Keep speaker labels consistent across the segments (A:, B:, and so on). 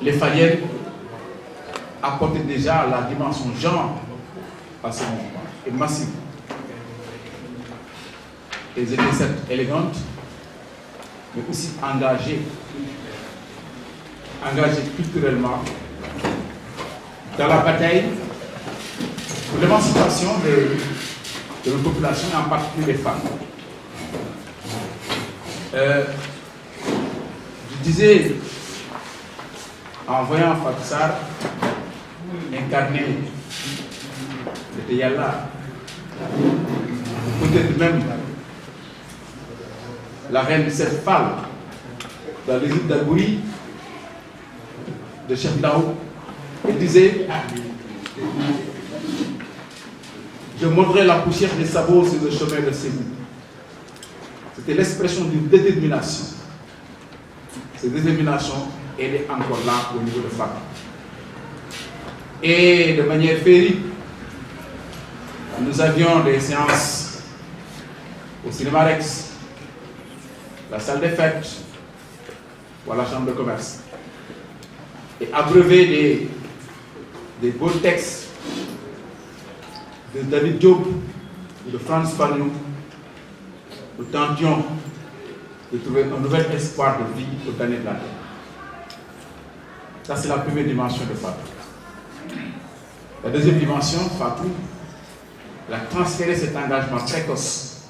A: les Faliennes apportaient déjà la dimension genre à ce mouvement, et massive. Elles étaient certes élégantes, mais aussi engagées culturellement dans la bataille pour l'émancipation de nos populations, et en particulier des femmes. Je disais, en voyant Fatou Sarr incarner le Teyala, peut-être même la reine Céphale dans les îles d'Agouri, de Chef Daou, elle disait: je montrerai la poussière des sabots sur le chemin de Ségou. C'était l'expression d'une détermination. Cette détermination, elle est encore là au niveau de Fatou. Et de manière féerique, nous avions des séances au Cinéma Rex, la salle des fêtes ou à la chambre de commerce. Et abreuver des beaux textes de David Diop ou de Franz Fanon, nous tentions de trouver un nouvel espoir de vie au dernier de la terre. Ça, c'est la première dimension de Fatou. La deuxième dimension, Fatou, elle a transféré cet engagement précoce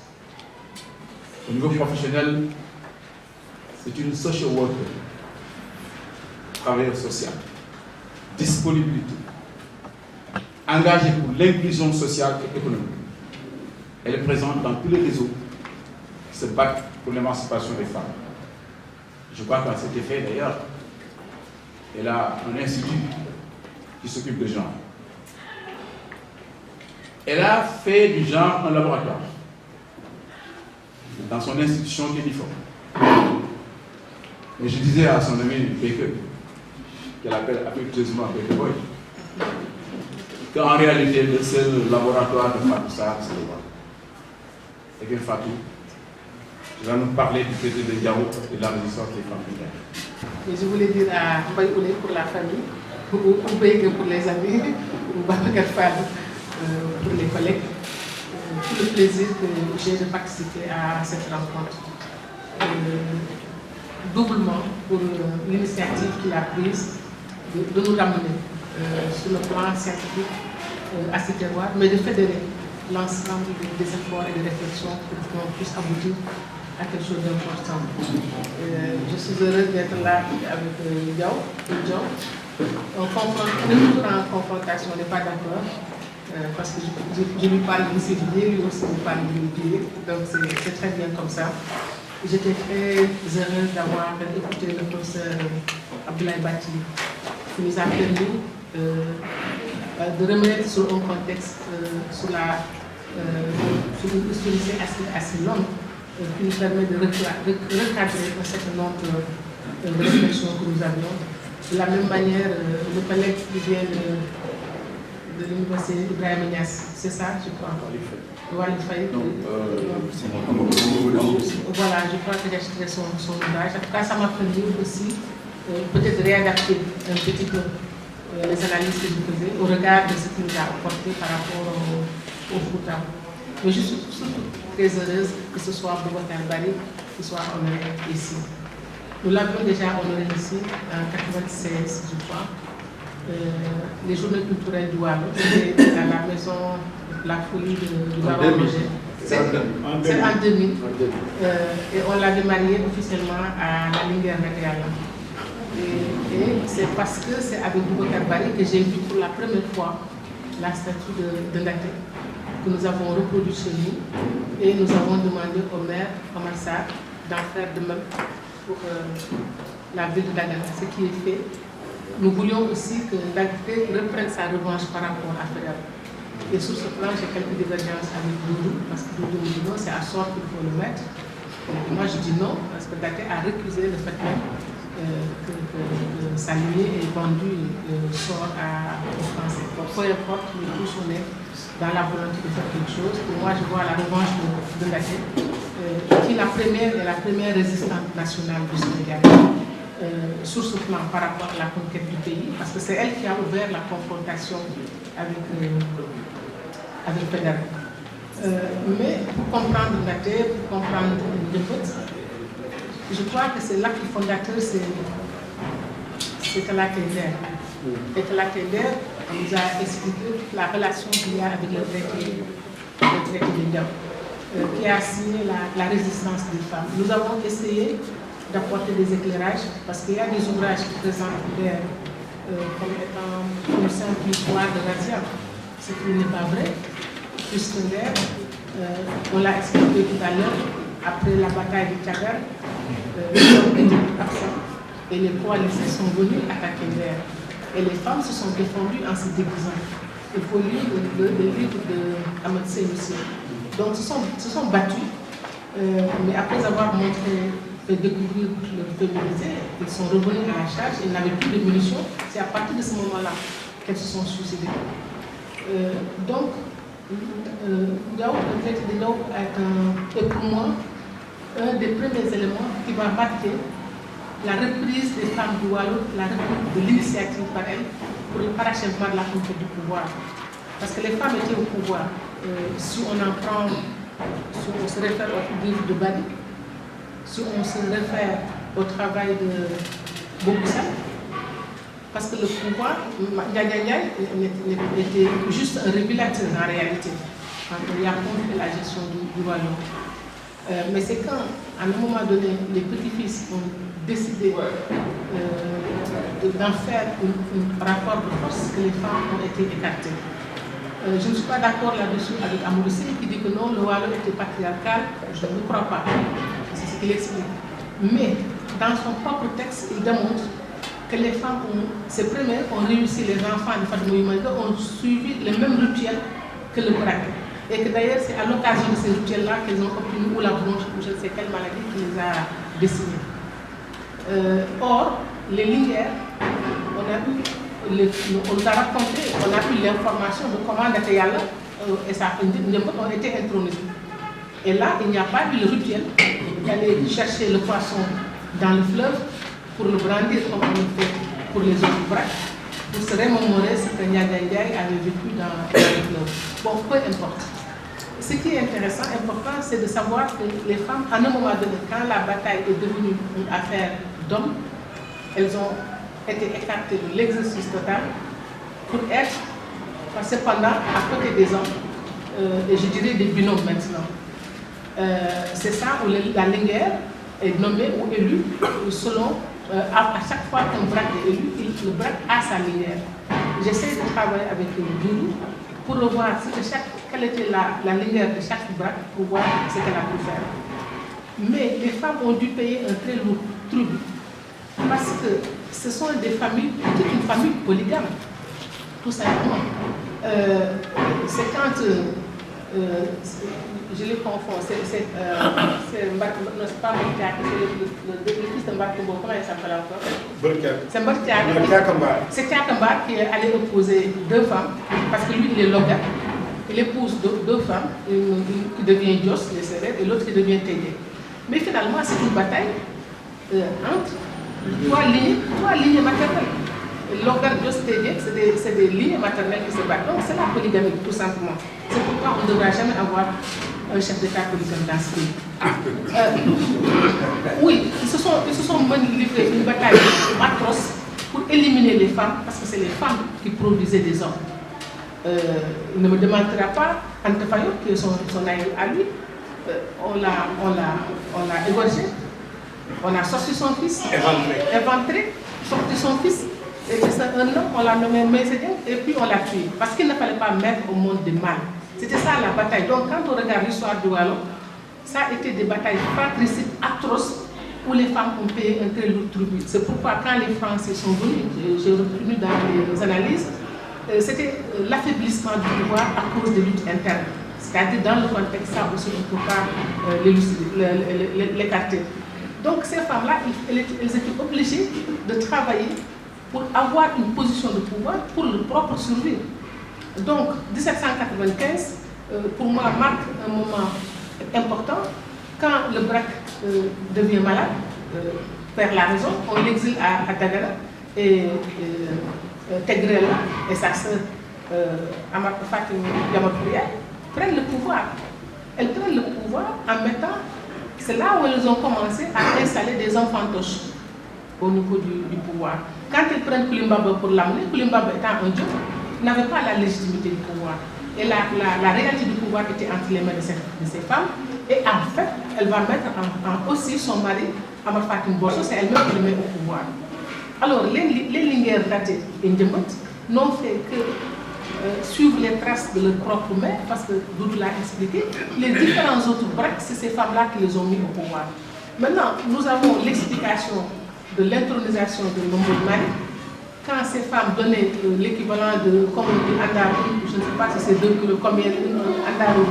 A: au niveau professionnel. C'est une social worker, travailleur social, disponibilité, engagée pour l'inclusion sociale et économique. Elle est présente dans tous les réseaux qui se battent pour l'émancipation des femmes. Je crois qu'à cet effet, d'ailleurs, elle a un institut qui s'occupe de genre. Elle a fait du genre un laboratoire dans son institution Kénifor. Et je disais à son ami Baker, qu'elle appelle affectueusement Baker Boy, qu'en réalité, le seul laboratoire de Fatou Sarr, c'est le Rwanda. Et que Fatou, tu vas nous parler du traité de Diao et de la résistance des femmes africaines.
B: Et je voulais dire à Mbaye Oulé pour la famille, ou Baker pour les amis, ou Babacar Fall pour les collègues, tout le plaisir que j'ai de participer à cette rencontre. Doublement pour l'initiative qu'il a prise de nous ramener sur le plan scientifique à ce terroir, mais de fédérer l'ensemble des efforts et des réflexions pour qu'on puisse aboutir à quelque chose d'important. Je suis heureuse d'être là avec Diao. On comprend, on est toujours en confrontation, on n'est pas d'accord, parce que je lui parle de civilier, lui aussi me parle de l'oublier, donc c'est très bien comme ça. J'étais très heureuse d'avoir écouté le professeur Abdoulaye Bati, qui nous a permis de remettre sur un contexte, sur une historicité assez longue, qui nous permet de recadrer un certain nombre de réflexions que nous avions. De la même manière, le collègue qui vient de l'université Ibrahim Niass, c'est ça, je crois. Voilà, je crois que j'ai acheté son ouvrage. En tout cas, ça m'a permis aussi peut-être réadapter un petit peu les analyses que je faisais au regard de ce qu'il nous a apporté par rapport au Fouta. Mais je suis surtout très heureuse que ce soit Boubacar Bari qui soit honoré ici. Nous l'avions déjà honoré ici en 1996, je crois. Les journées culturelles du Wallon, c'était à la maison La Folie du Baron Roger. C'est en 2000. Et on l'avait marié officiellement à la Linguère Nagayala. Et c'est parce que c'est avec Boubacar Bari que j'ai vu pour la première fois la statue de Ndaké, que nous avons reproduit chez nous. Et nous avons demandé au maire, Omar Sarr, d'en faire de même pour la ville de Dagana, ce qui est fait. Nous voulions aussi que Ndaké reprenne sa revanche par rapport à Fedal. Et sur ce plan, j'ai quelques divergences avec Doudou, parce que Doudou me dit non, c'est à sort qu'il faut le mettre. Et moi, je dis non, parce que Ndaké a récusé le fait même que sa lignée est vendue sort aux Français. Donc, peu importe, nous tous on est dans la volonté de faire quelque chose. Et moi, je vois la revanche de Ndaké, qui est la première résistante nationale du Sénégal. sur ce plan par rapport à la conquête du pays, parce que c'est elle qui a ouvert la confrontation avec Faidherbe. Mais pour comprendre Ndaté, pour comprendre Ndiémbët, je crois que c'est l'acte fondateur, c'est Talla Kaïder. Et Talla Kaïder nous a expliqué la relation qu'il y a avec le traité de Diao, qui a signé la résistance des femmes. Nous avons essayé d'apporter des éclairages, parce qu'il y a des ouvrages qui présentent Kaïder comme étant une simple histoire de razzia, ce qui n'est pas vrai, puisque on l'a expliqué tout à l'heure, après la bataille de Tchadar, les hommes étaient absents et les coalisés sont venus attaquer Kaïder. Et les femmes se sont défendues en se déguisant. Il faut lire le livre d'Ahmed Seyoussi. Donc, se sont battus, mais après avoir fait découvrir le féminisé, ils sont revenus à la charge, ils n'avaient plus de munitions. C'est à partir de ce moment-là qu'elles se sont suicidées. Donc, le traité de Diao est pour moi un des premiers éléments qui va marquer la reprise des femmes du Waalo, la reprise de l'initiative par elles pour le parachèvement de la conquête du pouvoir. Parce que les femmes étaient au pouvoir. Si on se réfère au livre de Badi, si on se réfère au travail de Bokoussa, parce que le pouvoir, Ndiaye était juste un régulateur en réalité, quand il y a contre la gestion du royaume. Mais c'est quand, à un moment donné, les petits-fils ont décidé d'en faire un rapport de force que les femmes ont été écartées. Je ne suis pas d'accord là-dessus avec Amourossi qui dit que non, le Waalo était patriarcal. Je ne crois pas. C'est ce qu'il explique. Mais dans son propre texte, il démontre que les femmes, ces premières, ont réussi, les enfants de Fatou Moïmaïda ont suivi le même rituel que le braque. Et que d'ailleurs, c'est à l'occasion de ces rituels-là qu'elles ont obtenu ou la bronche ou je ne sais quelle maladie qui les a dessinés. Or, les Linguères, on nous a raconté, on a eu l'information de comment Ndéteyala et sa fille ont été intronisés. Et là, il n'y a pas eu le rituel d'aller chercher le poisson dans le fleuve pour le brandir comme on le fait pour les autres braques, pour se remémorer ce que Ndiaye avait vécu dans le fleuve. Bon, peu importe. Ce qui est intéressant, important, c'est de savoir que les femmes, à un moment donné, quand la bataille est devenue une affaire d'hommes, elles ont été écartées de l'exercice total pour être, cependant, à côté des hommes, et je dirais des binômes maintenant. C'est ça où la Linguère est nommée ou élue selon, à chaque fois qu'un braque est élu, le braque a sa Linguère. J'essaie de travailler avec Doudou pour revoir quelle était la Linguère de chaque braque pour voir ce qu'elle a pu faire. Mais les femmes ont dû payer un très lourd tribut parce que ce sont des familles, c'est une famille polygame, tout simplement. C'est quand, je les confonds, c'est pas Mbartiak, c'est le fils de Mbarkumbo, comment il s'appelle encore? C'est Mbartiak. C'est Tiakambar qui est allé épouser deux femmes, parce que lui il est Loga. Il épouse deux femmes, une qui devient Dios, les Sérères, et l'autre qui devient Tédé. Mais finalement, c'est une bataille entre trois lignes maternelles. Loga, Dios, Tédé, c'est des lignes maternelles qui se battent. Donc c'est la polygamie, tout simplement. C'est pourquoi on ne devra jamais avoir un chef d'État polygame dans ce pays. Oui, ils se sont livrés une bataille atroce pour éliminer les femmes, parce que c'est les femmes qui produisaient des hommes. Il ne me demandera pas, Anta Fayo, qui est son aïeul à lui, on l'a égorgé, on a sorti son fils, éventré, sorti son fils, et c'est un homme, on l'a nommé Mézédien, et puis on l'a tué, parce qu'il ne fallait pas mettre au monde des mâles. C'était ça la bataille. Donc quand on regarde l'histoire du Waalo, ça a été des batailles fratricides atroces où les femmes ont payé un très lourd tribut. C'est pourquoi quand les Français sont venus, j'ai retenu dans les analyses, c'était l'affaiblissement du pouvoir à cause des luttes internes. C'est-à-dire dans le contexte, ça aussi on ne peut pas l'écarter. Donc ces femmes-là, elles étaient obligées de travailler pour avoir une position de pouvoir pour leur propre survie. Donc 1795, pour moi, marque un moment important quand le braque devient malade. perd la raison, on l'exile à Dagana, et Tegrel et sa sœur Fatou Diamakouria prennent le pouvoir. Elles prennent le pouvoir en mettant, c'est là où elles ont commencé à installer des enfantouches au niveau du pouvoir. Quand elles prennent Koulimbaba pour l'amener, Koulimbaba étant un dieu, n'avait pas la légitimité du pouvoir. Et la réalité du pouvoir était entre les mains de ces femmes. Et en fait, elle va mettre aussi son mari, Amar Fatim Borso, c'est elle-même qui le met au pouvoir. Alors, les Linguères Daté et Ndjemot n'ont fait que suivre les traces de leur propre mère, parce que Doudou l'a expliqué, les différents autres braques, c'est ces femmes-là qui les ont mis au pouvoir. Maintenant, nous avons l'explication de l'intronisation de Nombo Mali, quand ces femmes donnaient l'équivalent de, comme on dit, Andarou, je ne sais pas si c'est 2 kilos, combien, Andarou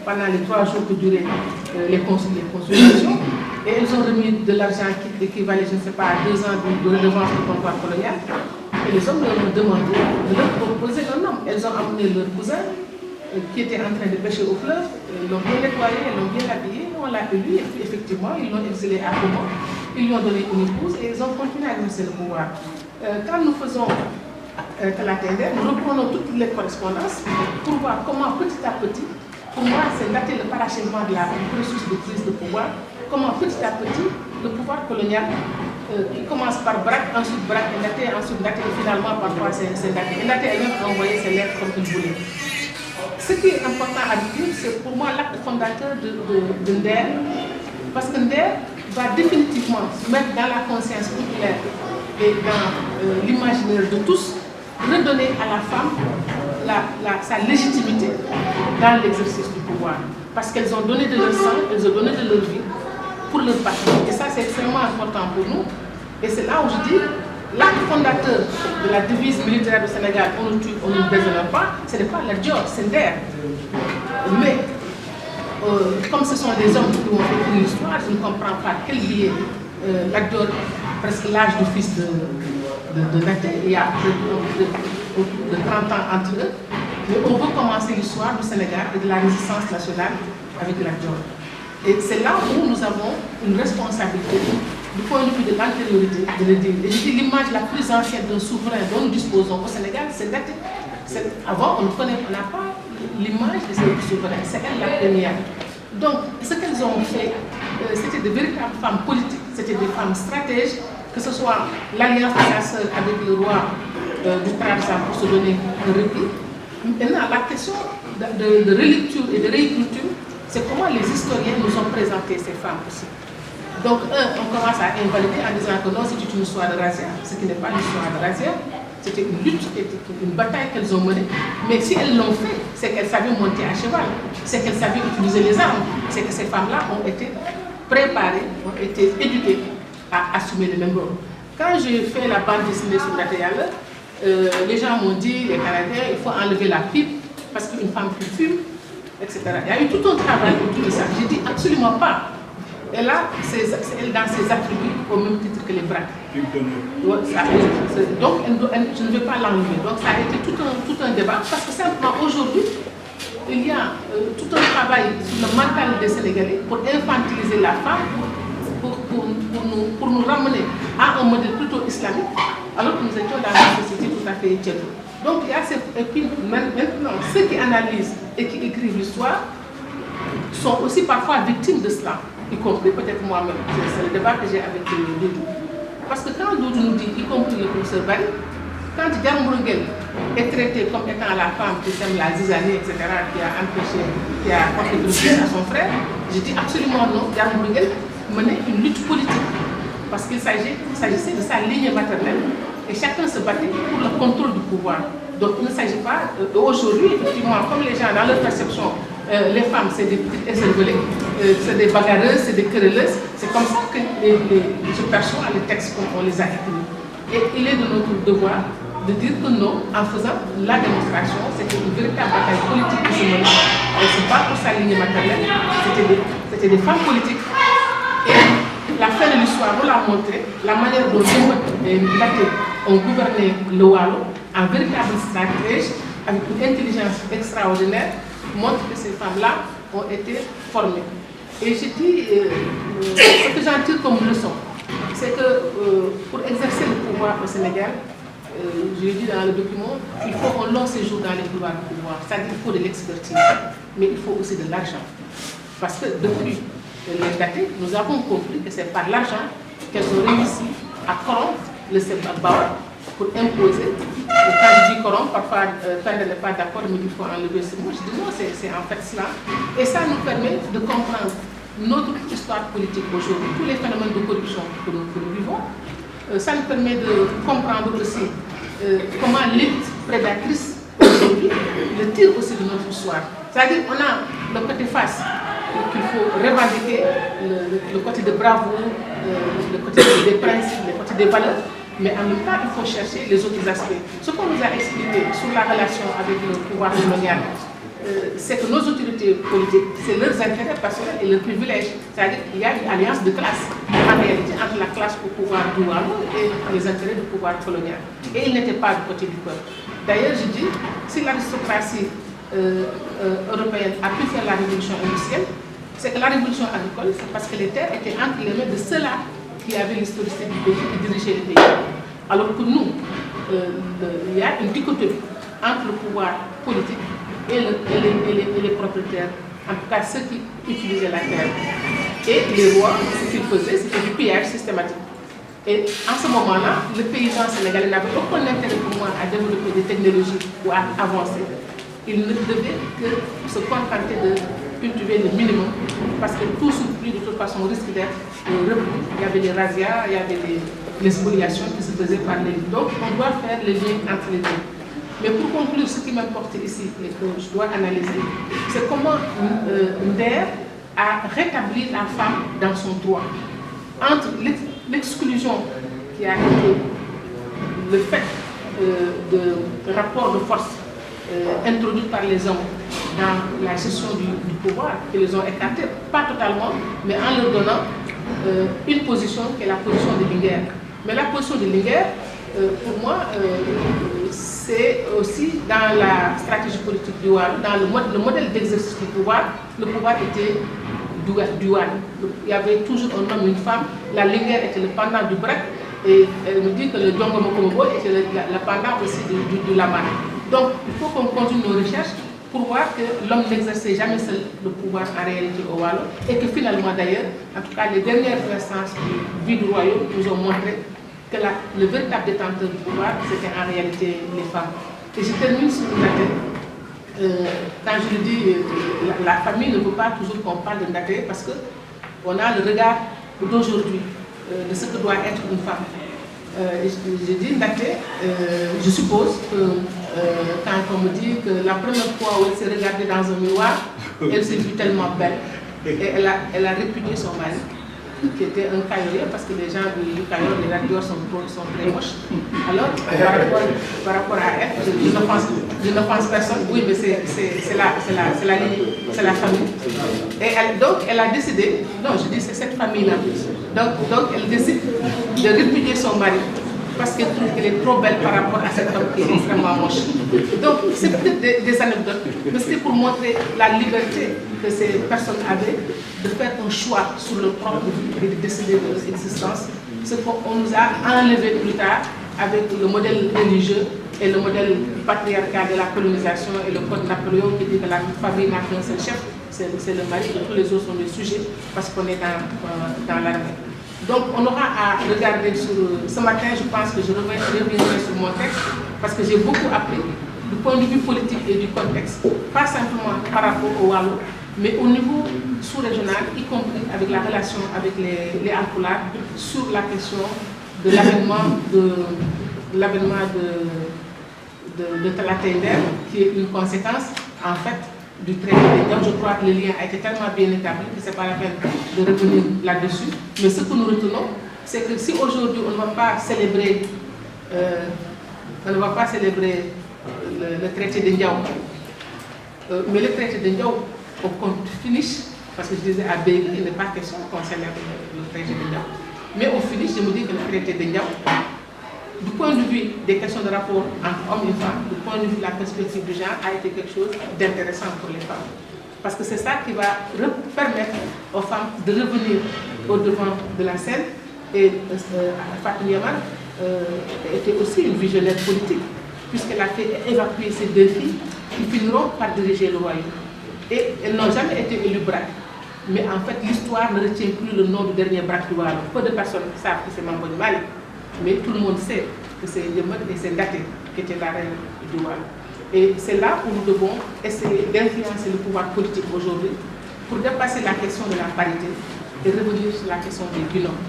B: pendant les 3 jours que duraient les consultations, et elles ont remis de l'argent qui équivalait, je ne sais pas, à 2 ans de redevance du comptoir colonial. Et les hommes leur ont demandé de leur proposer un homme. Elles ont amené leur cousin qui était en train de pêcher au fleuve, ils l'ont bien nettoyé, ils l'ont bien habillé, on l'a élu, et puis effectivement, ils l'ont exilé à Goma, ils lui ont donné une épouse et ils ont continué à exercer le pouvoir. Quand nous faisons la TNR, nous reprenons toutes les correspondances pour voir comment petit à petit, pour moi, c'est dater le parachèvement de la processus de prise de pouvoir, comment petit à petit, le pouvoir colonial qui commence par Braque, ensuite Braque et Ndaté, ensuite Ndaté, et finalement parfois c'est Ndaté. Et Ndaté elle-même a envoyé ses lettres comme il voulait. Ce qui est important à dire, c'est pour moi l'acte fondateur de Nder, parce que Nder va définitivement mettre dans la conscience populaire et dans l'imaginaire de tous, redonner à la femme sa légitimité dans l'exercice du pouvoir. Parce qu'elles ont donné de leur sang, elles ont donné de leur vie pour leur patrie. Et ça, c'est extrêmement important pour nous. Et c'est là où je dis, l'acte fondateur de la devise militaire du Sénégal, on ne tue, on ne déshonore pas, ce n'est pas la Dior, c'est Nder. Mais, comme ce sont des hommes qui ont fait l'histoire, je ne comprends pas quel biais la Dior, presque l'âge du fils de Ndaté, il y a de 30 ans entre eux. Mais on veut commencer l'histoire du Sénégal et de la résistance nationale avec la Dior. Et c'est là où nous avons une responsabilité du point de vue de l'antériorité de le dire. Et je dis l'image la plus ancienne d'un souverain dont nous disposons au Sénégal, c'est Ndaté. Avant, on n'a pas l'image de ces souverains, c'est elle la première. Donc, ce qu'elles ont fait, c'était de véritables femmes politiques, c'était des femmes stratèges, que ce soit l'alliance de sa sœur avec le roi du Trarza pour se donner un répit. Maintenant, la question de relecture et de réécriture, c'est comment les historiens nous ont présenté ces femmes aussi. Donc, on commence à invalider en disant que non, c'était une histoire de razzia, ce qui n'est pas l'histoire de razzia, c'était une lutte, une bataille qu'elles ont menée. Mais si elles l'ont fait, c'est qu'elles savaient monter à cheval, c'est qu'elles savaient utiliser les armes, c'est que ces femmes-là ont été préparées, ont été éduquées à assumer le même rôle. Quand j'ai fait la bande dessinée sur Ndaté Yalla, les gens m'ont dit, les Canadiens, il faut enlever la pipe parce qu'une femme qui fume, etc. Il y a eu tout un travail autour de ça. J'ai dit absolument pas. Et là, c'est elle dans ses attributs au même titre que les braques. Donc, je ne vais pas l'enlever. Donc, ça a été tout un débat parce que simplement aujourd'hui, il y a tout un travail sur le mental des Sénégalais pour infantiliser la femme, pour nous ramener à un modèle plutôt islamique, alors que nous étions dans une société tout à fait tchétro. Donc, il y a et puis maintenant, ceux qui analysent et qui écrivent l'histoire sont aussi parfois victimes de cela, y compris peut-être moi-même. C'est le débat que j'ai avec Doudou. Parce que quand Doudou nous dit, y compris le professeur Barry, quand Diamourguel est traité comme étant la femme qui sème la zizanie, etc., qui a empêché, qui a porté préjudice à son frère, je dis absolument non. Diamourguel menait une lutte politique. Parce qu'il s'agissait de sa ligne maternelle et chacun se battait pour le contrôle du pouvoir. Donc il ne s'agit pas, aujourd'hui, effectivement, comme les gens dans leur perception, les femmes c'est des petites écervelées, c'est des bagarreuses, c'est des querelleuses, c'est comme ça que je perçois les textes comme on les a écrits. Et il est de notre devoir de dire que non, en faisant la démonstration, c'était une véritable bataille politique qui se menait. Elle se bat pour sa ligne maternelle, c'était des femmes politiques. Et la fin de l'histoire nous l'a montré, la manière dont Ndaté ont gouverné le Waalo en véritable stratège, avec une intelligence extraordinaire, montre que ces femmes-là ont été formées. Et je dis, ce que j'en tire comme leçon, c'est que pour exercer le pouvoir au Sénégal, je l'ai dit dans le document, il faut un long séjour dans les couloirs du pouvoir. C'est-à-dire qu'il faut de l'expertise, mais il faut aussi de l'argent. Parce que depuis les datés, nous avons compris que c'est par l'argent qu'elles ont réussi à corrompre le Sembagbawa pour imposer. Et quand je dis corrompre, parfois, quand elle n'est pas d'accord, il me dit qu'il faut enlever ce mot. Je dis non, c'est en fait cela. Et ça nous permet de comprendre notre histoire politique aujourd'hui, tous les phénomènes de corruption que nous vivons. Ça nous permet de comprendre aussi comment l'élite prédatrice aujourd'hui le tire aussi de notre histoire. C'est-à-dire qu'on a le côté face qu'il faut revendiquer, le côté de bravoure, le côté des principes, le côté des valeurs, mais en même temps il faut chercher les autres aspects. Ce qu'on nous a expliqué sur la relation avec le pouvoir colonial, c'est que nos autorités politiques, c'est leurs intérêts personnels et leurs privilèges. C'est-à-dire qu'il y a une alliance de classe, en réalité, entre la classe au pouvoir douanier et les intérêts du pouvoir colonial. Et ils n'étaient pas du côté du peuple. D'ailleurs, je dis, si l'aristocratie européenne a pu faire la révolution industrielle, c'est que la révolution agricole, c'est parce que les terres étaient entre les mains de ceux-là qui avaient l'historicité du pays, qui dirigeaient le pays. Alors que nous, il y a une dichotomie entre le pouvoir politique et les propriétaires, en tout cas ceux qui utilisaient la terre. Et les rois, ce qu'ils faisaient, c'était du pillage systématique. Et en ce moment-là, le paysan sénégalais n'avait aucun intérêt pour moi à développer des technologies ou à avancer. Il ne devait que se contenter de cultiver le minimum, parce que tout surplus de toute façon risque d'être repris. Il y avait des razzias, il y avait des spoliations qui se faisaient par les... Donc on doit faire le lien entre les deux. Mais pour conclure, ce qui m'importe ici et que je dois analyser, c'est comment Nder a rétabli la femme dans son droit. Entre l'exclusion qui a été le fait de rapports de force introduits par les hommes dans la gestion du pouvoir, qui les ont écartés, pas totalement, mais en leur donnant une position qui est la position de Linguère. Mais la position de Linguère, pour moi, c'est aussi dans la stratégie politique du Waalo, dans le modèle d'exercice du pouvoir, le pouvoir était du Waalo. Il y avait toujours un homme et une femme, la Linguère était le pendant du Brak, et elle me dit que le Djongo Mokomobo était le pendant aussi du Laman. Donc il faut qu'on continue nos recherches pour voir que l'homme n'exerçait jamais seul le pouvoir en réalité au Waalo, et que finalement d'ailleurs, en tout cas les dernières instances du vie du royaume nous ont montré que le véritable détenteur du pouvoir, c'était en réalité les femmes. Et je termine sur quand je le dis, la famille ne veut pas toujours qu'on parle de Ndaté parce qu'on a le regard d'aujourd'hui, de ce que doit être une femme. Je dis Ndaté, je suppose que quand on me dit que la première fois où elle s'est regardée dans un miroir, elle s'est vue tellement belle et elle a répudié son mari, qui était un caillorier, parce que les gens du Cayor, les radios sont très moches. Alors, par rapport à elle, je ne pense personne, oui, mais c'est la famille. Et donc, elle a décidé, non, je dis c'est cette famille-là, donc elle décide de répudier son mari, parce qu'elle trouve qu'elle est trop belle par rapport à cet homme qui est extrêmement moche. Donc, c'est peut-être des anecdotes, mais c'était pour montrer la liberté que ces personnes avaient de faire un choix sur leur propre vie et de décider de leur existence. Ce qu'on nous a enlevé plus tard avec le modèle religieux et le modèle patriarcal de la colonisation et le code Napoléon qui dit que la famille n'a qu'un seul chef, c'est le mari, et tous les autres sont des sujets parce qu'on est dans l'armée. Donc on aura à regarder sur... Ce matin, je pense que je reviendrai sur mon texte parce que j'ai beaucoup appris du point de vue politique et du contexte, pas simplement par rapport au Waalo, mais au niveau sous-régional, y compris avec la relation avec les Alpulaar, sur la question de l'avènement de Talaatay Nder, qui est une conséquence, en fait, du traité de Ndiaw. Je crois que le lien a été tellement bien établi que ce n'est pas la peine de revenir là-dessus. Mais ce que nous retenons, c'est que si aujourd'hui on ne va pas célébrer, le traité de Ndiaw, mais le traité de Ndiaw, au compte finish, parce que je disais à Bégui, il n'est pas question qu'on célèbre le traité de Ndiaw. Mais au finish, je me dis que le traité de Ndiaw, du point de vue des questions de rapport entre hommes et femmes, du point de vue de la perspective du genre, a été quelque chose d'intéressant pour les femmes. Parce que c'est ça qui va permettre aux femmes de revenir au devant de la scène. Et Fatou Yaman était aussi une visionnaire politique, puisqu'elle a fait évacuer ces deux filles qui finiront par diriger le royaume. Et elles n'ont jamais été élues braques. Mais en fait, l'histoire ne retient plus le nom du dernier braque du Waalo. Peu de personnes savent que c'est Mambo Mali, mais tout le monde sait que c'est Yemen et c'est Ndaté qui était la reine du Waalo. Et c'est là où nous devons essayer d'influencer le pouvoir politique aujourd'hui pour dépasser la question de la parité et revenir sur la question des binômes.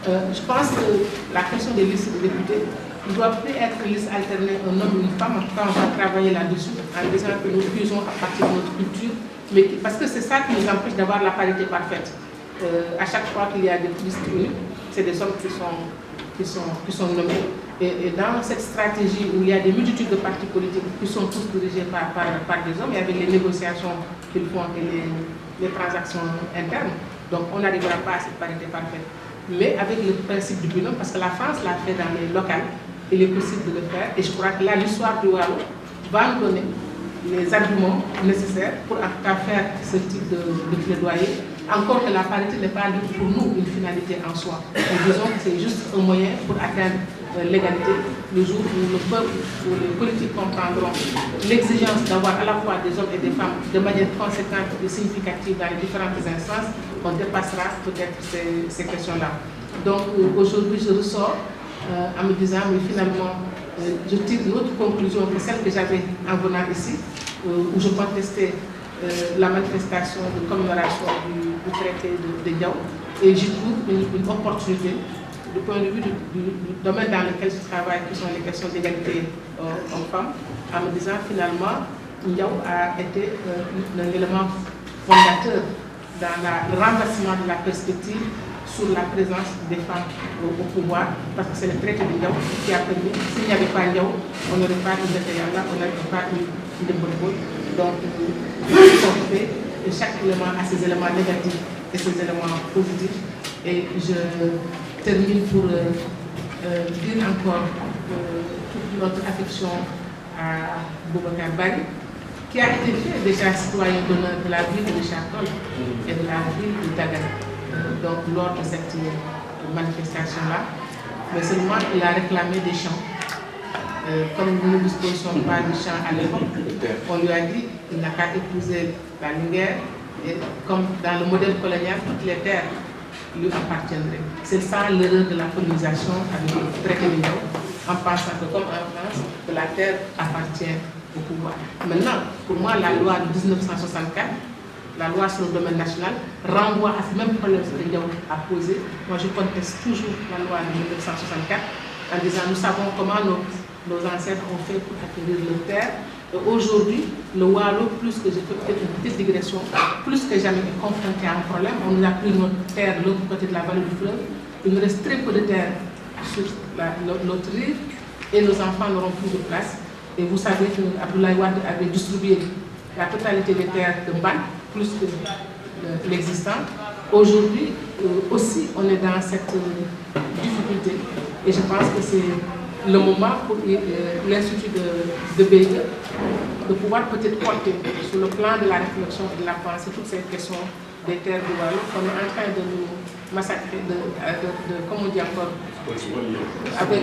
B: Je pense que la question des listes de députés ne doit plus être une liste alternée, un homme et une femme. En tout cas, on va travailler là-dessus en disant que nous fusons à partir de notre culture, mais parce que c'est ça qui nous empêche d'avoir la parité parfaite. À chaque fois qu'il y a des listes uniques, c'est des hommes qui sont nommés. Et dans cette stratégie où il y a des multitudes de partis politiques qui sont tous dirigés par des hommes, et avec les négociations qu'ils font et les transactions internes, donc on n'arrivera pas à cette parité parfaite. Mais avec le principe du binôme, parce que la France l'a fait dans les locales, il est possible de le faire. Et je crois que là, l'histoire du Waalo va nous donner les arguments nécessaires pour en tout cas faire ce type de plaidoyer. Encore que la parité n'est pas pour nous une finalité en soi. Nous disons que c'est juste un moyen pour atteindre l'égalité le jour où le peuple ou les politiques comprendront l'exigence d'avoir à la fois des hommes et des femmes de manière conséquente et significative dans les différentes instances. On dépassera peut-être ces questions-là. Donc aujourd'hui, je ressors en me disant, mais finalement, je tire une autre conclusion que celle que j'avais en venant ici, où je contestais la manifestation de commémoration du traité de Diaw, et j'y trouve une opportunité du point de vue du domaine dans lequel je travaille, qui sont les questions d'égalité hommes-femmes, en me disant finalement, Diaw a été un élément fondateur dans le renversement de la perspective sur la présence des femmes au pouvoir, parce que c'est le traité de Diaw qui a permis, s'il n'y avait pas Diaw, on n'aurait pas eu Ndeteyalla, on n'aurait pas eu Ndembolo. Donc, et chaque élément a ses éléments négatifs et ses éléments positifs. Et je termine pour dire encore toute notre affection à Boubacar Bari, qui a été fait déjà citoyen d'honneur de la ville de Châtol et de la ville de Dagan, donc lors de cette manifestation-là. Mais seulement il a réclamé des champs. Comme nous ne disposons pas de champs à l'époque, on lui a dit qu'il n'a qu'à épouser la Linguère, et comme dans le modèle colonial, toutes les terres lui appartiendraient. C'est ça l'erreur de la colonisation avec le traité de Diaw, en pensant que comme en France, que la terre appartient au pouvoir. Maintenant, pour moi, la loi de 1964, la loi sur le domaine national, renvoie à ce même problème que Diaw a posé. Moi, je conteste toujours la loi de 1964 en disant nous savons comment nos ancêtres ont fait pour acquérir leur terre. Et aujourd'hui, le Waalo, plus que j'ai fait peut-être une petite digression, plus que jamais est confronté à un problème. On nous a pris notre terre de l'autre côté de la vallée du fleuve. Il nous reste très peu de terre sur notre rive et nos enfants n'auront plus de place. Et vous savez que Abdoulaye Wade avait distribué la totalité des terres de Mbane, plus que l'existant. Aujourd'hui aussi, on est dans cette difficulté. Et je pense que c'est le moment pour l'Institut de Bégué de pouvoir peut-être porter sur le plan de la réflexion et de la pensée toutes ces questions des terres du Waalo qu'on est en train de nous massacrer, comme on dit encore, avec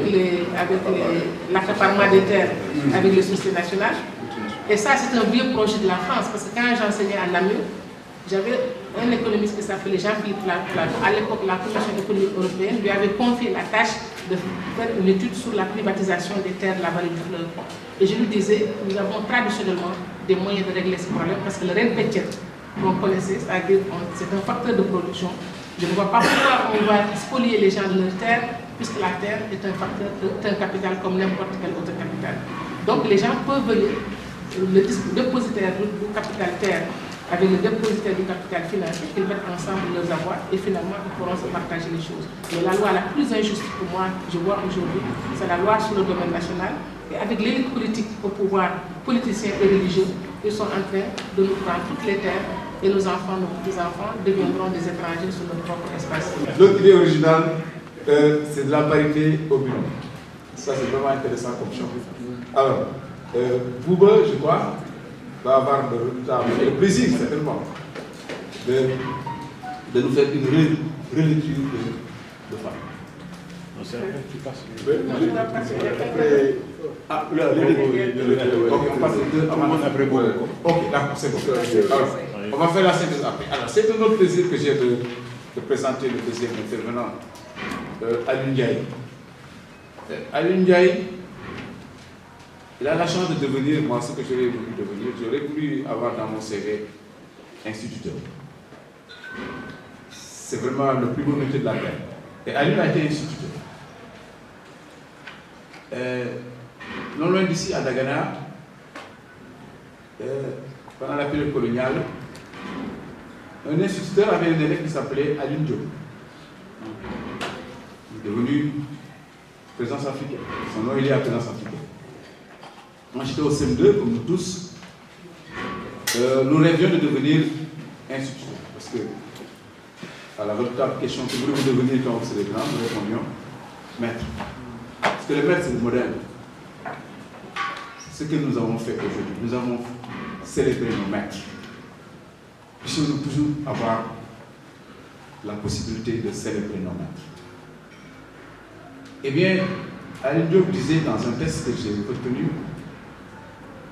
B: l'accaparement des terres, avec les sociétés nationales. Et ça, c'est un vieux projet de la France, parce que quand j'enseignais à Namur, j'avais un économiste qui s'appelait Jean-Philippe Plateau. À l'époque, la Commission économique européenne lui avait confié la tâche de faire une étude sur la privatisation des terres de la vallée du fleuve. Et je lui disais, nous avons traditionnellement des moyens de régler ce problème, parce que le RENPETIET, qu'on connaissait, c'est-à-dire c'est un facteur de production. Je ne vois pas pourquoi on va spolier les gens de leur terre, puisque la terre est un facteur, un capital comme n'importe quel autre capital. Donc les gens peuvent venir, le dépositaire du capital terre, avec le dépositaire du capital financier, qu'ils mettent ensemble leurs avoirs et finalement ils pourront se partager les choses. Mais la loi la plus injuste pour moi, je vois aujourd'hui, c'est la loi sur le domaine national. Et avec l'élite politique au pouvoir, politiciens et religieux, ils sont en train de nous prendre toutes les terres et nos enfants, nos petits-enfants deviendront des étrangers sur notre propre espace.
C: L'autre idée originale, c'est de la parité au bureau. Ça, c'est vraiment intéressant comme champ. Alors, Bouba, je crois, va avoir le plaisir, certainement, de
A: de nous faire une relecture de Femme. Ah, on passe les deux après. Ok, d'accord, c'est bon. Alors, on va faire la synthèse après. Alors, c'est un autre plaisir que j'ai de présenter le deuxième intervenant, Alioune Ndiaye. Alioune Ndiaye, il a la chance de devenir, moi, ce que j'aurais voulu devenir. J'aurais voulu avoir dans mon CV instituteur. C'est vraiment le plus beau métier de la terre. Et Alioune a été instituteur. Non loin d'ici, à Dagana, pendant la période coloniale, un instituteur avait un élève qui s'appelait Alioune Diop. Il est devenu présence africaine. Son nom, il est à présence africaine. Moi, j'étais au CM2, comme nous tous. Nous rêvions de devenir instituteur. Parce que, à la véritable question que voulez-vous devenir quand vous serez grand, nous répondions maître. Parce que le maître, c'est le modèle. C'est ce que nous avons fait aujourd'hui. Nous avons célébré nos maîtres. Puissions-nous toujours avoir la possibilité de célébrer nos maîtres. Eh bien, Alioune Diop disait dans un texte que j'ai retenu,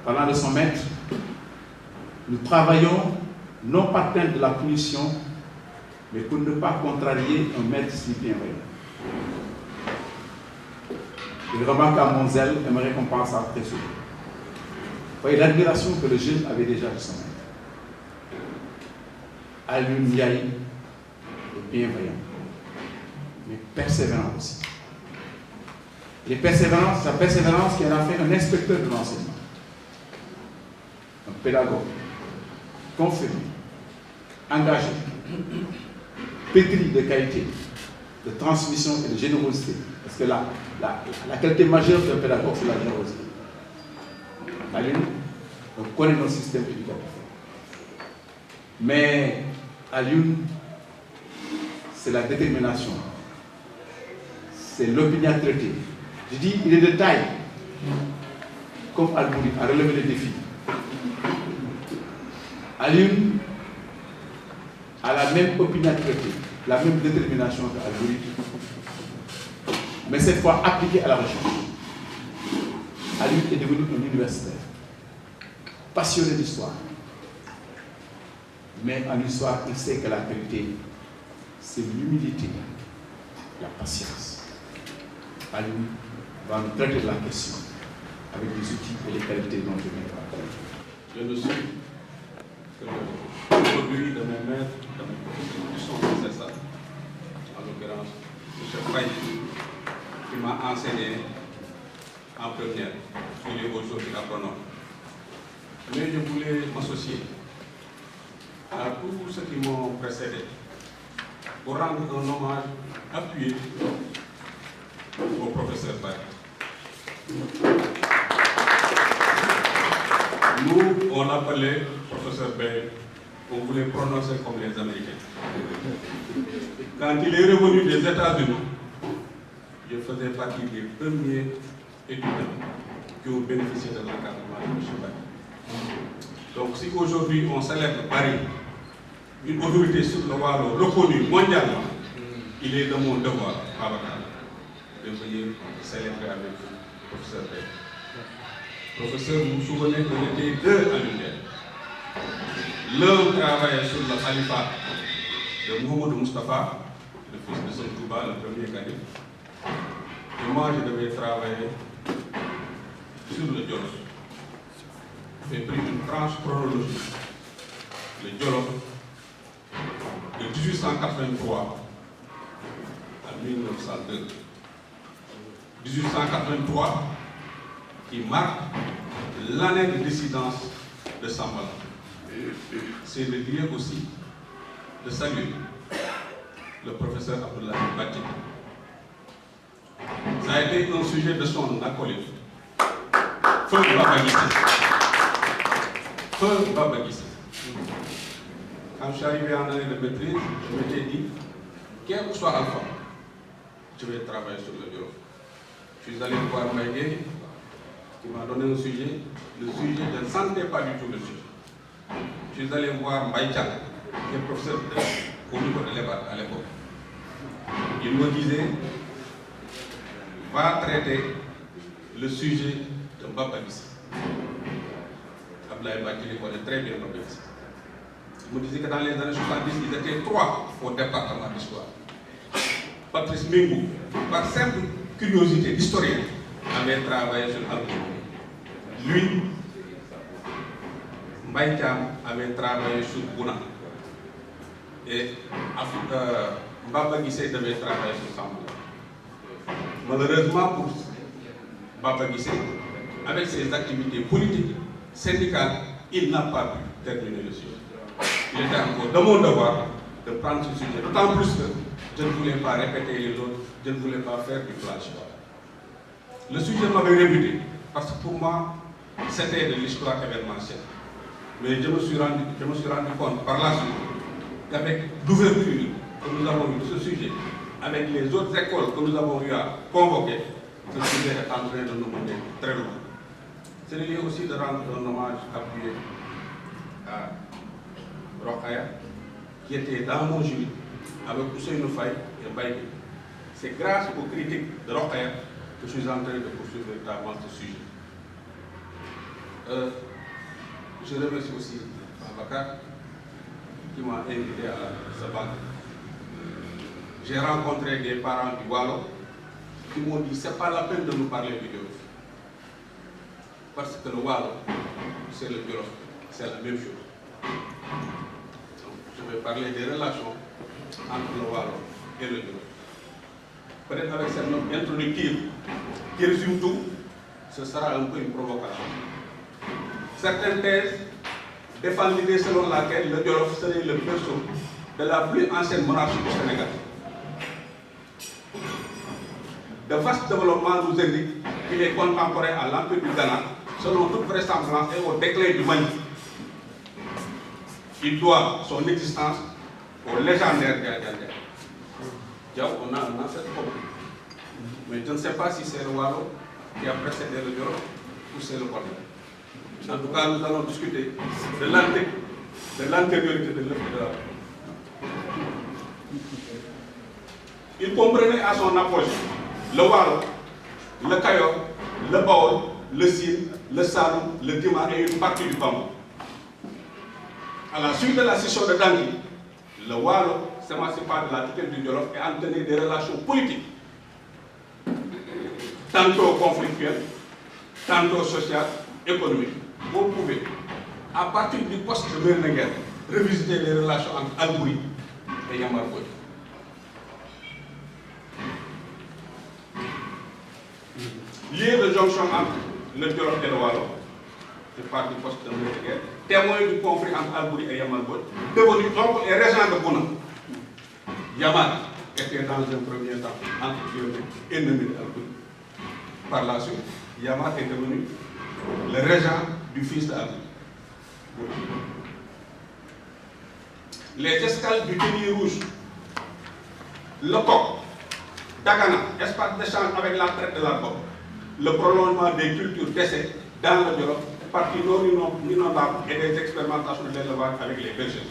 A: parlant de son maître, nous travaillons non par crainte de la punition, mais pour ne pas contrarier un maître si bienveillant. Il remarque à mon zèle et me récompense après cela. Vous voyez l'admiration que le jeune avait déjà de son maître. Alioune Ndiaye est bienveillant, mais persévérant aussi. Il est persévérant, c'est sa persévérance qui en a fait un inspecteur de l'enseignement, un pédagogue, confirmé, engagé, pétri de qualité, de transmission et de générosité. Parce que la qualité majeure d'un pédagogue, c'est la générosité. Alioune, on connaît notre système éducatif. Mais Alioune, c'est la détermination, c'est l'opiniâtreté. Je dis, il est de taille, comme Albouri, à relever les défis. Alioune a la même opiniâtreté, la même détermination qu'Albouri, mais cette fois appliquée à la recherche. Alioune est devenu un universitaire, passionné d'histoire. Mais en histoire, il sait que la vérité, c'est l'humilité, la patience. Alioune va nous traiter de la question avec les outils et les qualités dont je viens de parler.
D: Je ne suis que aujourd'hui de mes maîtres, de mes professeurs, qui sont nécessaires, en l'occurrence, M. Faye, qui m'a enseigné en première, qui est aujourd'hui apprenant. Mais je voulais m'associer à tous ceux qui m'ont précédé pour rendre un hommage appuyé au professeur Faye. Nous, on l'appelait professeur Bay, on voulait prononcer comme les Américains. Quand il est revenu des États-Unis, je faisais partie des premiers étudiants qui ont bénéficié de l'encadrement de M. Bay. Donc si aujourd'hui on célèbre Paris, une autorité sur le Wallo reconnue mondialement, il est de mon devoir, Babacar, de venir célébrer avec le professeur Bay. Professeur, vous vous souvenez qu'on était deux à l'unité. L'un travaillait sur le califat de Mohamed Moustapha, le fils de Saint Touba, le premier calife. Et moi, je devais travailler sur le Djolof. J'ai pris une tranche chronologique. Le Djolof, de 1883 à 1902. 1883, qui marque l'année de dissidence de Sambala. C'est le lieu aussi de saluer le professeur Abdoulaye Bati. Ça a été un sujet de son acolyte, Feu Babagissé. Feu Babagissé. Quand je suis arrivé en année de maîtrise, je m'étais dit, quel que soit Alpha, je vais travailler sur le bureau. Je suis allé voir Maïgé, qui m'a donné un sujet. Le sujet, je ne sentais pas du tout le sujet. Je suis allé voir Maïchak, qui est professeur au niveau de l'EBAD à l'époque. Il me disait, va traiter le sujet de Mbaba Guissé. Abdoulaye Badji connaît très bien Mbaba Guissé. Il me disait que dans les années 70, ils étaient 3 au département d'histoire. Patrice Mingou, par simple curiosité d'historien, avait travaillé sur Algérie. Lui, Mbaye Thiam avait travaillé sur Bouna. Et Mbaba Guissé devait travailler sur Sambou. Malheureusement pour Mbaba Guissé, avec ses activités politiques, syndicales, il n'a pas pu terminer le sujet. Il était encore de mon devoir de prendre ce sujet, d'autant plus que je ne voulais pas répéter les autres, je ne voulais pas faire du flash. Le sujet m'avait rébuté, parce que pour moi, c'était de l'histoire événementielle. Mais je me suis rendu compte par la suite qu'avec l'ouverture que nous avons eu de ce sujet, avec les autres écoles que nous avons eu à convoquer, ce sujet est en train de nous mener très loin. C'est lié aussi de rendre un hommage appuyé à Rokhaya, qui était dans mon jury avec Ousseynou Faye et Baye. C'est grâce aux critiques de Rokhaya que je suis en train de poursuivre véritablement ce sujet. Je remercie aussi Babacar qui m'a invité à ce banc. J'ai rencontré des parents du Walo qui m'ont dit c'est pas la peine de nous parler du Jolof. Parce que le Walo, c'est le Jolof, c'est la même chose. Donc, je vais parler des relations entre le Walo et le Jolof. Peut-être avec cette note introductive qui résume tout, ce sera un peu une provocation. Certaines thèses défendent l'idée selon laquelle le Jolof serait le berceau de la plus ancienne monarchie du Sénégal. De vastes développements nous indiquent qu'il est contemporain à l'Empire du Ghana, selon toute vraisemblance et au déclin du Mali. Il doit son existence au légendaire Diadjandja. Diaw, on a un ancêtre commun. Mais je ne sais pas si c'est le Walo qui a précédé le Jolof ou c'est le contraire. En tout cas, nous allons discuter de l'antériorité de l'œuvre de la. Il comprenait à son apogée le Walo, le Kayor, le Baol, le Sine, le Saloum, le Dima et une partie du Bambou. À la suite de la scission de Dangui, le Walo s'émancipa de la tutelle du Jolof et entraînait des relations politiques, tantôt conflictuelles, tantôt sociales, économiques. Vous pouvez, à partir du poste de Merneguer, revisiter les relations entre Albouri et Yamar Boy. Lieu de jonction entre le Jolof et le Walo, je parle du poste de Merneguer, témoin du conflit entre Albouri et Yamar Boy, devenu donc les régents de Bouna. Yamar était dans un premier temps entre ennemi de Albouri. Par la suite, Yamar est devenu le régent du fils d'Albouri. Les escales du Ténier Rouge, le Coq, Dagana, espace d'échange avec la traite de l'arbre, le prolongement des cultures d'essai dans le Jolof, partie non inondable et des expérimentations de l'élevage avec les bergers.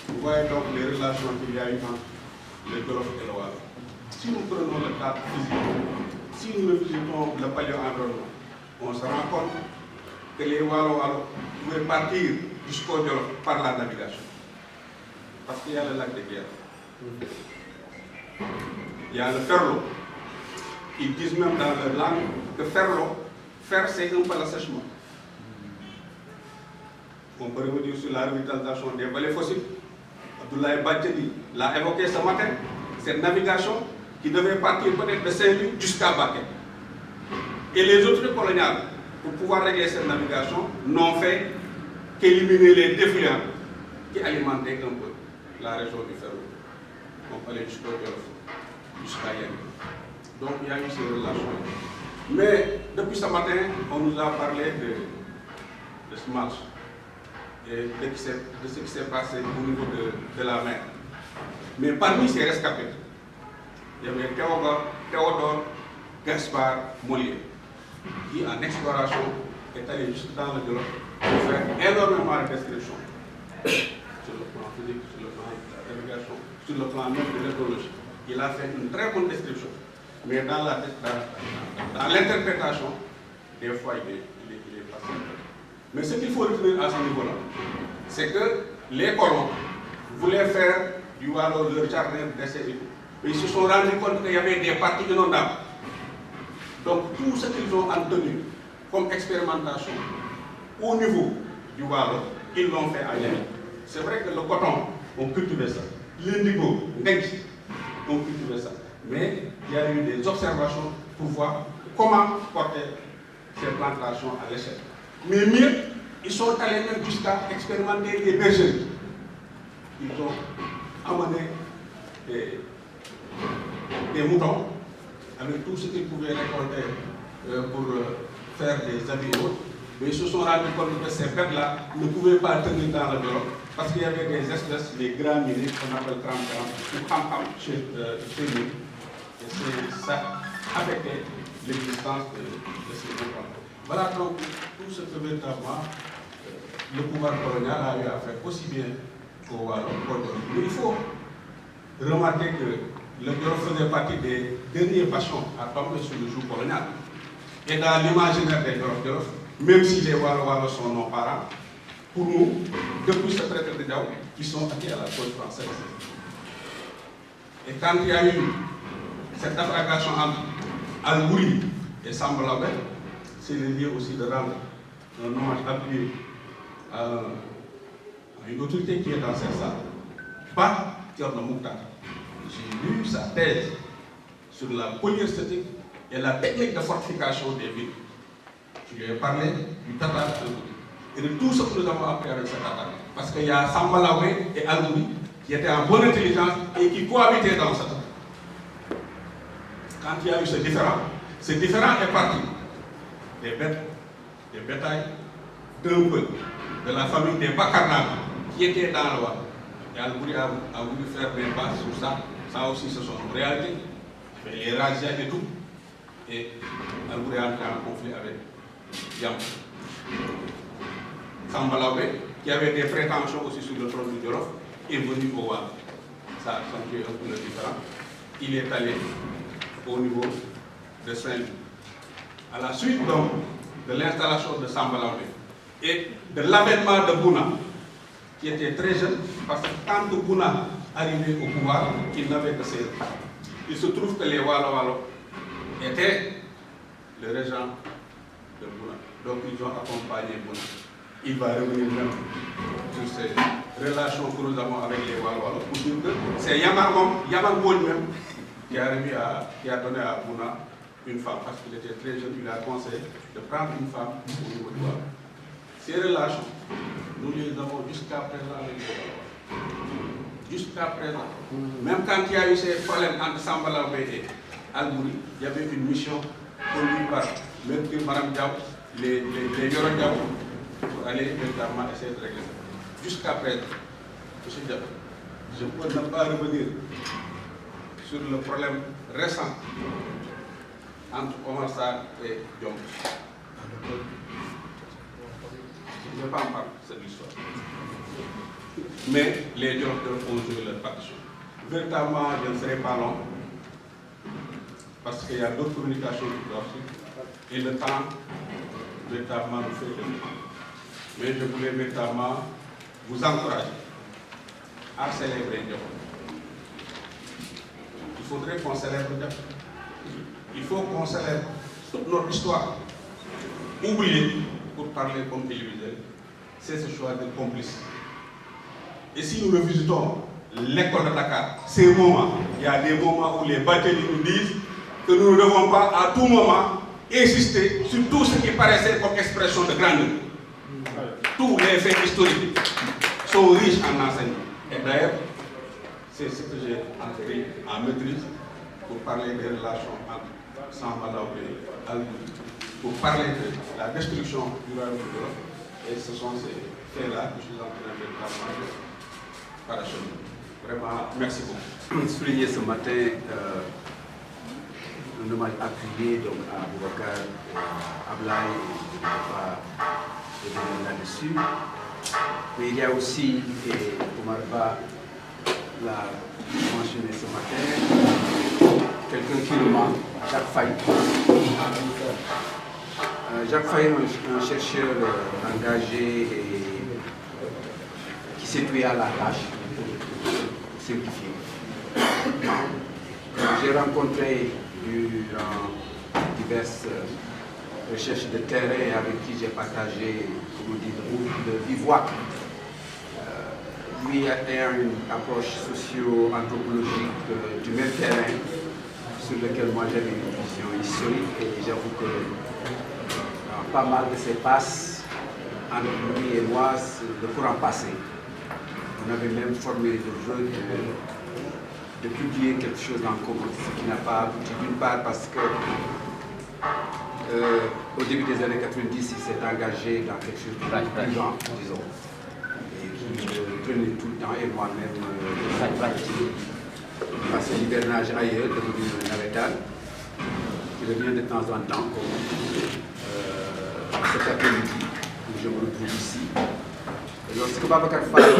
D: Vous voyez donc les relations qu'il y a eu entre le Jolof et le Walo. Si nous prenons le cadre physique, si nous revisitons le paléo-environnement, on se rend compte que les Walo pouvaient partir jusqu'au Jolof par la navigation. Parce qu'il y a le lac de Guerre. Il y a le Ferlo. Ils disent même dans leur langue que Ferlo, faire c'est un peu l'assèchement. On peut revenir sur la revitalisation des vallées fossiles. Abdoulaye Badji l'a évoqué ce matin, cette navigation qui devait partir peut-être de Saint-Louis jusqu'à Baké. Et les autres coloniales, pour pouvoir régler cette navigation, n'ont fait qu'éliminer les défluents qui alimentaient un peu la région du Ferlo. On peut aller jusqu'au Jolof, jusqu'à Yémen. Donc il y a eu ces relations. Mais depuis ce matin, on nous a parlé de ce match et de ce qui s'est passé au niveau de la mer. Mais parmi ces rescapés, il y avait Théodore Gaspard Mollier, qui en exploration est allé juste dans le Jolof pour faire énormément de descriptions sur le plan physique, sur le plan version sur le plan même de l'ethnologie. Il a fait une très bonne description. Mais dans l'interprétation, des fois, il est passé. Mais ce qu'il faut retenir à ce niveau-là, c'est que les colons voulaient faire du Walo leur jardin d'essai et tout. Mais ils se sont rendus compte qu'il y avait des parties inondables. Donc tout ce qu'ils ont obtenu comme expérimentation au niveau du Walo, ils l'ont fait ailleurs. C'est vrai que le coton, on cultivait ça. L'indigo, on cultivait ça. Mais il y a eu des observations pour voir comment porter ces plantations à l'échelle. Mais mieux, ils sont allés même jusqu'à expérimenter des bergeries. Ils ont amené des moutons avec tout ce qu'ils pouvaient récolter pour faire des habits autres. Mais ils se sont rendus compte que ces bêtes-là ne pouvaient pas tenir dans le bureau parce qu'il y avait des espèces, des graminées qu'on appelle cram-cram ou pam-pam chez nous. Et ça affectait l'existence de ces moutons. Voilà donc tout ce que véritablement le pouvoir colonial a eu à faire aussi bien qu'au Wallon. Mais il faut remarquer que le Jolof faisait partie des derniers bastions à tomber sur le joug colonial. Et dans l'imaginaire des Jolof, même si les Wallons sont nos parents, pour nous, depuis ce traité de Diaw, ils sont acquis à la cause française. Et quand il y a eu cette affragation entre Al-Bouri et Samba Laobé, c'est le lieu aussi de rendre un hommage appuyé à une autorité qui est dans cette salle, pas Thierno Mouktar. J'ai lu sa thèse sur la polyesthétique et la technique de fortification des villes. Je lui ai parlé du Tatar et de tout ce que nous avons appris avec ce Tatar. Parce qu'il y a Samba Laobé et Al-Bouri qui étaient en bonne intelligence et qui cohabitaient dans ce Tatar. Quand il y a eu ce différent est parti des bêtes, des bétails, d'un peu, de la famille des Bakarnal qui étaient dans le Wallon. Et Al-Bouri a voulu faire des bases sur ça. Ça aussi, ce sont des réalités. Les razzias et tout. Et Al-Bouri est entré en conflit avec Yam. Samba Laobé, qui avait des prétentions aussi sur le trône du Jolof, est venu au Wallon. Ça a accentué un peu le différent. Il est allé au niveau de Saint-Louis. À la suite donc de l'installation de Samba Laobé et de l'avènement de Bouna, qui était très jeune, parce que quand Bouna arrivait au pouvoir, il n'avait que 16 ans. Il se trouve que les Walo étaient le régent de Bouna. Donc ils ont accompagné Bouna. Il va revenir même sur ces relations que nous avons avec les Walo pour dire que c'est Yamar Mbodj même qui a donné à Bouna une femme, parce qu'il était très jeune, il a conseillé de prendre une femme au niveau du Wallon. Ces relations, nous les avons jusqu'à présent avec les Wallon. Jusqu'à présent. Même quand il y a eu ces problèmes entre Samba Laobé et Al-Bouri, il y avait une mission conduite par Mercure Maram Diaw, les Yoro Diaw, pour aller véritablement essayer de régler ça. Jusqu'à présent, M. Diaw, je ne peux pas revenir sur le problème récent entre Omar Sarr et Diom. Je ne vais pas en parler, c'est l'histoire. Mais les Jolof ont joué leur partition. Véritablement, je ne serai pas long, parce qu'il y a d'autres communications qui doivent suivre, et le temps, véritablement, nous fait le temps. Mais je voulais véritablement vous encourager à célébrer Diop. Il faudrait qu'on célèbre Diop. Il faut qu'on célèbre toute notre histoire. Oublier, pour parler comme téléviseur, c'est ce choix de complice. Et si nous revisitons l'école de Dakar, ces moments, il y a des moments où les bacheliers nous disent que nous ne devons pas à tout moment insister sur tout ce qui paraissait comme expression de grandeur. Tous les faits historiques sont riches en enseignements. Et d'ailleurs, c'est ce que j'ai entré en maîtrise pour parler des relations entre Samba Laobé et Al-Bouri, pour parler de la destruction du royaume du Jolof. Et ce sont ces faits-là que je suis en train de travailler. Vraiment, merci beaucoup.
E: Souligner ce matin un hommage appuyé donc, à Boubacar, à Ablaye, je ne vais pas revenir là-dessus. Mais il y a aussi Omar Ba, l'a mentionné ce matin, quelqu'un qui nous manque, Jacques Faye. Jacques Faye est un chercheur engagé et qui s'est tué à la tâche, simplifié. J'ai rencontré durant diverses recherches de terrain avec qui j'ai partagé, comme on dit, de bivouac. Lui a une approche socio-anthropologique du même terrain sur lequel moi j'avais une vision historique, et j'avoue que pas mal de ces passes entre lui et moi, le courant passé. On avait même formé le vœu de publier quelque chose en commun, ce qui n'a pas abouti, d'une part parce que au début des années 90, il s'est engagé dans quelque chose de plus grand, disons, et qui prenait tout le temps, et moi-même, passer l'hivernage ailleurs, devenu un navétane, qui revient de temps en temps, comme cet après-midi, où je me retrouve ici. Et lorsque Babacar Fall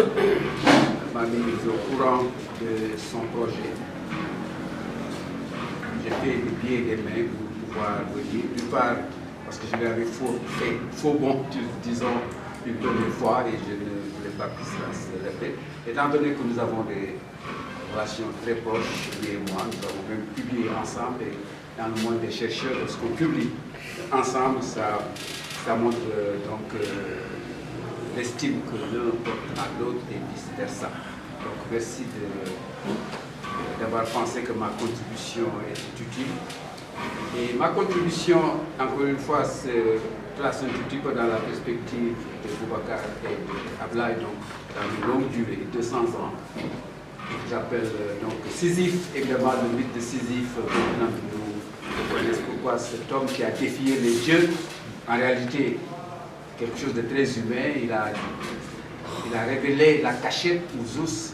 E: m'a mis au courant de son projet, j'ai fait des pieds et des mains pour pouvoir venir, d'une part parce que je lui avais fait faux bon, disons, une première fois, et je ne voulais pas que cela se répète. Étant donné que nous avons des relations très proches, lui et moi, nous avons même publié ensemble, et dans le monde des chercheurs, lorsqu'on publie ensemble, ça montre donc l'estime que l'un porte à l'autre et vice-versa. Donc merci d'avoir pensé que ma contribution est utile. Et ma contribution, encore une fois, se place un tout petit peu dans la perspective de Boubacar et d'Ablaye, donc dans une longue durée, 200 ans. J'appelle donc Sisyphe, également le mythe de Sisyphe, maintenant que nous connaissons pourquoi cet homme qui a défié les dieux, en réalité, quelque chose de très humain, il a révélé la cachette où Zeus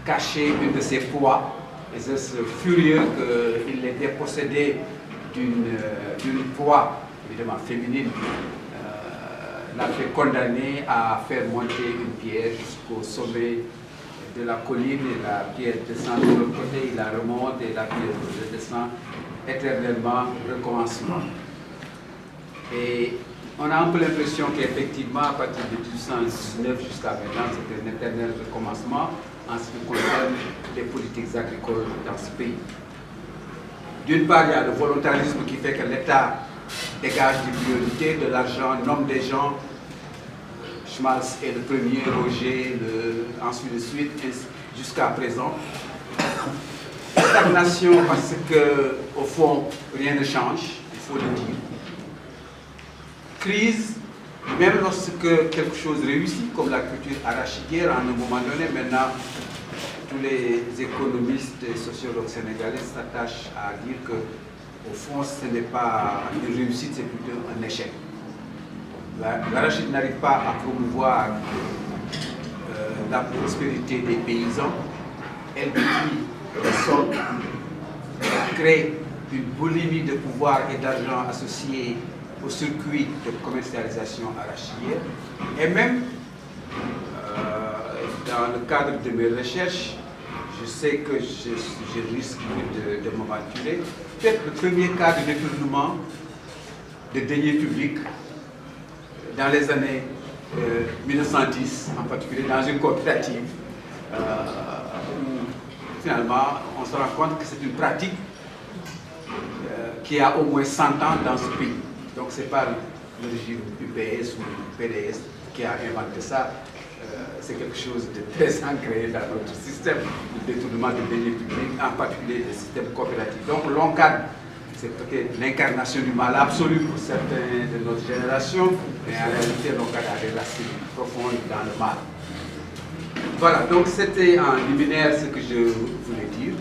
E: cachait une de ses proies, et Zeus, furieux qu'il l'ait dépossédé d'une proie, évidemment féminine, l'a fait condamner à faire monter une pierre jusqu'au sommet de la colline, et la pierre descend de l'autre côté, il la remonte et la pierre descend, éternellement recommencement. Et on a un peu l'impression qu'effectivement, à partir de 1819 jusqu'à maintenant, c'est un éternel recommencement en ce qui concerne les politiques agricoles dans ce pays. D'une part, il y a le volontarisme qui fait que l'État dégage des priorités, de l'argent, nomme des gens. Schmalz est le premier, Roger, ensuite de suite, jusqu'à présent. Stagnation parce qu'au fond, rien ne change, il faut le dire. Crise, même lorsque quelque chose réussit, comme la culture arachidière, à un moment donné, maintenant, tous les économistes et sociologues sénégalais s'attachent à dire qu'au fond, ce n'est pas une réussite, c'est plutôt un échec. L'arachide n'arrive pas à promouvoir la prospérité des paysans, elle détruit les sols, elle crée une boulimie de pouvoir et d'argent associée au circuit de commercialisation arachidière. Et même, dans le cadre de mes recherches, je sais que je risque de m'aventurer. Peut-être le premier cas de détournement de deniers publics dans les années 1910, en particulier dans une coopérative, où finalement on se rend compte que c'est une pratique qui a au moins 100 ans dans ce pays. Donc ce n'est pas le régime du PS ou du PDS qui a inventé ça, c'est quelque chose de très ancré dans notre système de détournement de deniers publics, en particulier le système coopératif. Donc l'ONCAD, c'est peut-être l'incarnation du mal absolu pour certains de notre génération, mais en réalité l'ONCAD a des racines profondes dans le mal. Voilà, donc c'était en liminaire ce que je voulais dire.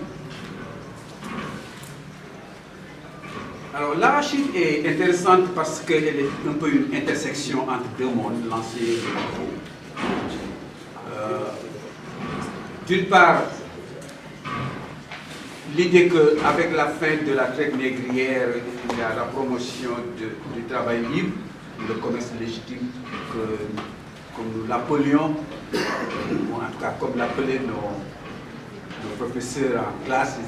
E: Alors l'arachide est intéressante parce qu'elle est un peu une intersection entre deux mondes, l'ancien et le nouveau. D'une part, l'idée qu'avec la fin de la traite négrière, il y a la promotion du travail libre, le commerce légitime que, comme nous l'appelions, ou en tout cas comme l'appelaient nos professeurs en classe,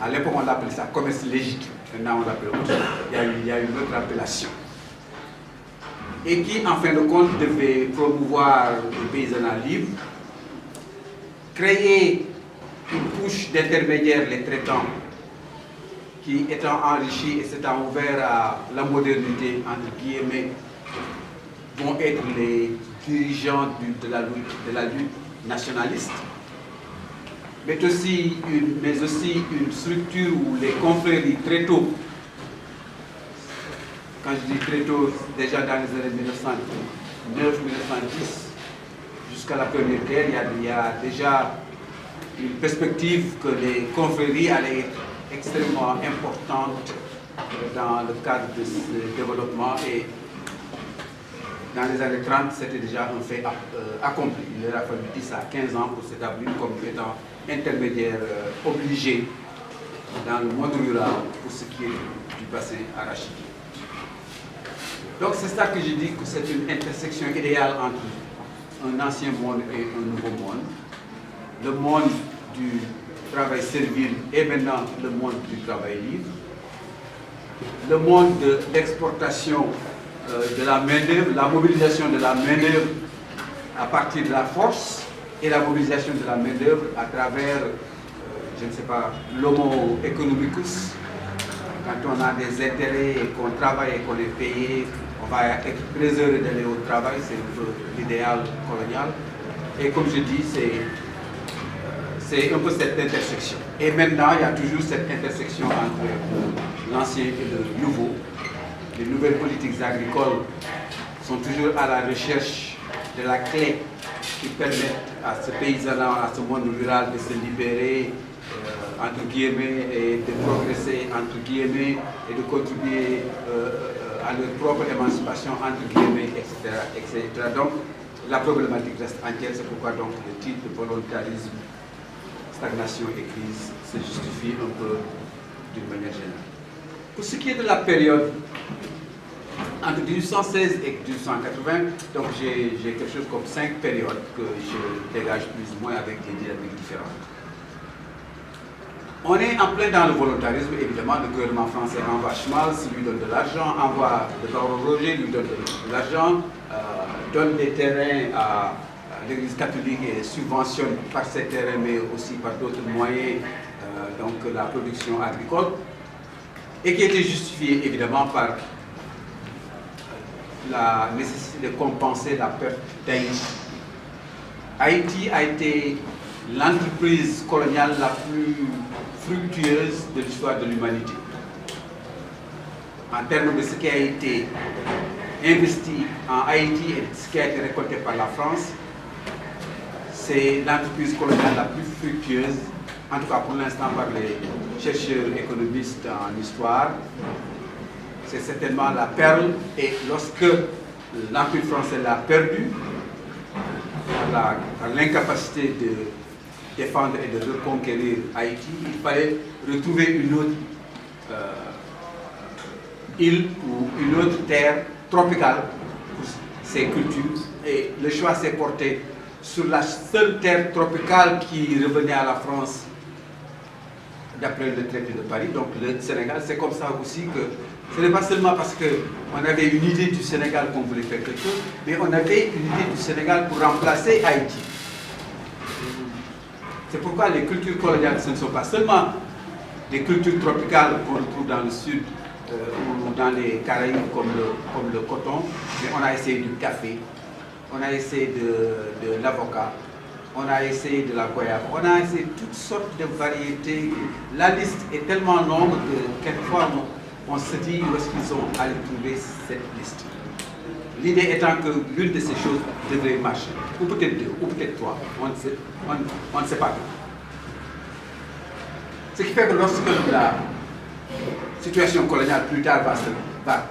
E: à l'époque on l'appelait ça commerce légitime, maintenant on l'appelle autre chose. Il y a une autre appellation. Et qui en fin de compte devait promouvoir le paysanat libre, créer une couche d'intermédiaires, les traitants, qui étant enrichis et s'étant ouverts à la modernité, entre guillemets, vont être les dirigeants de la lutte nationaliste, mais aussi une structure où les confréries très tôt, quand je dis très tôt, déjà dans les années 1909-1910, jusqu'à la Première Guerre, il y a déjà une perspective que les confréries allaient être extrêmement importantes dans le cadre de ce développement, et dans les années 30, c'était déjà un fait accompli. Il leur a fallu 10 à 15 ans pour s'établir comme étant intermédiaire obligé dans le monde rural pour ce qui est du bassin arachidier. Donc c'est ça que je dis que c'est une intersection idéale entre un ancien monde et un nouveau monde. Le monde du travail servile et maintenant le monde du travail libre. Le monde de l'exportation de la main-d'œuvre, la mobilisation de la main-d'œuvre à partir de la force et la mobilisation de la main-d'œuvre à travers, je ne sais pas, l'homo economicus. Quand on a des intérêts et qu'on travaille et qu'on est payé, on va être très heureux d'aller au travail, c'est un peu l'idéal colonial. Et comme je dis, c'est un peu cette intersection. Et maintenant, il y a toujours cette intersection entre l'ancien et le nouveau. Les nouvelles politiques agricoles sont toujours à la recherche de la clé qui permet à ce paysanat, à ce monde rural de se libérer, entre guillemets, et de progresser, entre guillemets, et de contribuer à leur propre émancipation, entre guillemets, etc., etc. Donc, la problématique reste entière, c'est pourquoi donc le titre de volontarisme, stagnation et crise se justifie un peu d'une manière générale. Pour ce qui est de la période entre 1816 et 1880, donc j'ai quelque chose comme 5 périodes que je dégage plus ou moins avec des dynamiques différentes. On est en plein dans le volontarisme, évidemment, le gouvernement français envoie Schmalz, lui donne de l'argent, envoie le baron Roger, lui donne de l'argent, donne des terrains à l'Église catholique et subventionne par ces terrains, mais aussi par d'autres moyens, donc la production agricole, et qui était justifiée évidemment par la nécessité de compenser la perte d'Haïti. Haïti a été l'entreprise coloniale la plus fructueuse de l'histoire de l'humanité. En termes de ce qui a été investi en Haïti et ce qui a été récolté par la France, c'est l'entreprise coloniale la plus fructueuse, en tout cas pour l'instant par les chercheurs économistes en histoire. C'est certainement la perle, et lorsque l'Empire français l'a perdu, par l'incapacité de défendre et de reconquérir Haïti, il fallait retrouver une autre île ou une autre terre tropicale pour ces cultures. Et le choix s'est porté sur la seule terre tropicale qui revenait à la France d'après le traité de Paris, donc le Sénégal. C'est comme ça aussi que ce n'est pas seulement parce qu'on avait une idée du Sénégal qu'on voulait faire quelque chose, mais on avait une idée du Sénégal pour remplacer Haïti. C'est pourquoi les cultures coloniales, ce ne sont pas seulement des cultures tropicales qu'on retrouve dans le sud ou dans les Caraïbes comme le coton, mais on a essayé du café, on a essayé de l'avocat, on a essayé de la goyave, on a essayé toutes sortes de variétés. La liste est tellement longue que quelquefois on se dit où est-ce qu'ils sont allés trouver cette liste. L'idée étant que l'une de ces choses devrait marcher, ou peut-être deux, ou peut-être trois, on ne sait pas tout. Ce qui fait que lorsque la situation coloniale plus tard va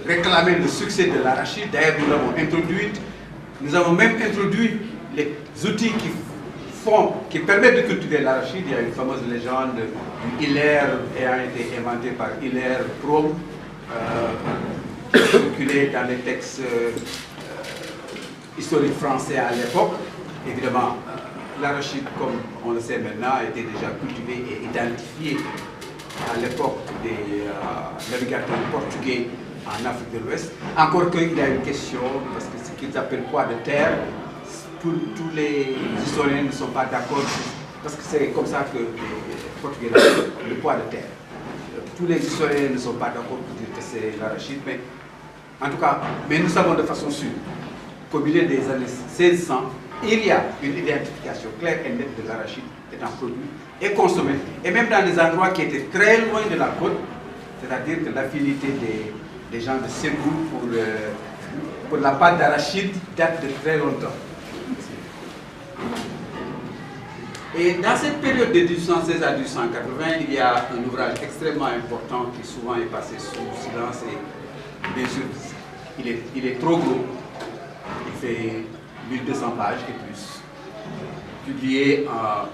E: réclamer le succès de l'arachide, d'ailleurs nous l'avons introduite, nous avons même introduit les outils qui permettent de cultiver l'arachide. Il y a une fameuse légende du Hilaire ayant été inventée par Hilaire Prom, circulée dans les textes historiques français à l'époque, évidemment, l'arachide, comme on le sait maintenant, était déjà cultivé et identifié à l'époque des navigateurs portugais en Afrique de l'Ouest. Encore qu'il y a une question, parce que ce qu'ils appellent poids de terre, tous les historiens ne sont pas d'accord, parce que c'est comme ça que les Portugais appellent le poids de terre. Tous les historiens ne sont pas d'accord pour dire que c'est l'arachide, mais en tout cas, mais nous savons de façon sûre qu'au milieu des années 1600, il y a une identification claire et nette de l'arachide étant produit et consommé, et même dans des endroits qui étaient très loin de la côte, c'est-à-dire que l'affinité des gens de Ségou pour la pâte d'arachide date de très longtemps. Et dans cette période de 1816 à 1880, il y a un ouvrage extrêmement important qui souvent est passé sous silence et bien sûr, il est trop gros, il fait 1200 pages et plus, publié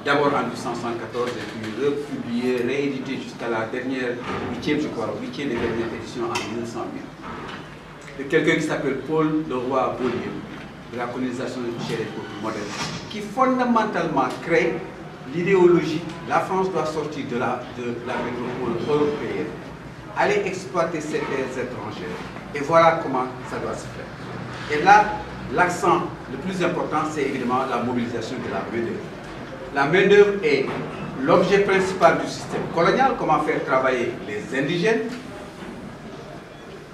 E: d'abord en 1874 et puis republié, réédité jusqu'à la dernière, 8e je crois, 8e et dernière édition en 1908. De quelqu'un qui s'appelle Paul Leroy-Beaulieu, de la colonisation chez les peuples modernes, qui fondamentalement crée l'idéologie, la France doit sortir de la métropole européenne, aller exploiter ces terres étrangères. Et voilà comment ça doit se faire. Et là, l'accent le plus important, c'est évidemment la mobilisation de la main-d'œuvre. La main-d'œuvre est l'objet principal du système colonial, comment faire travailler les indigènes,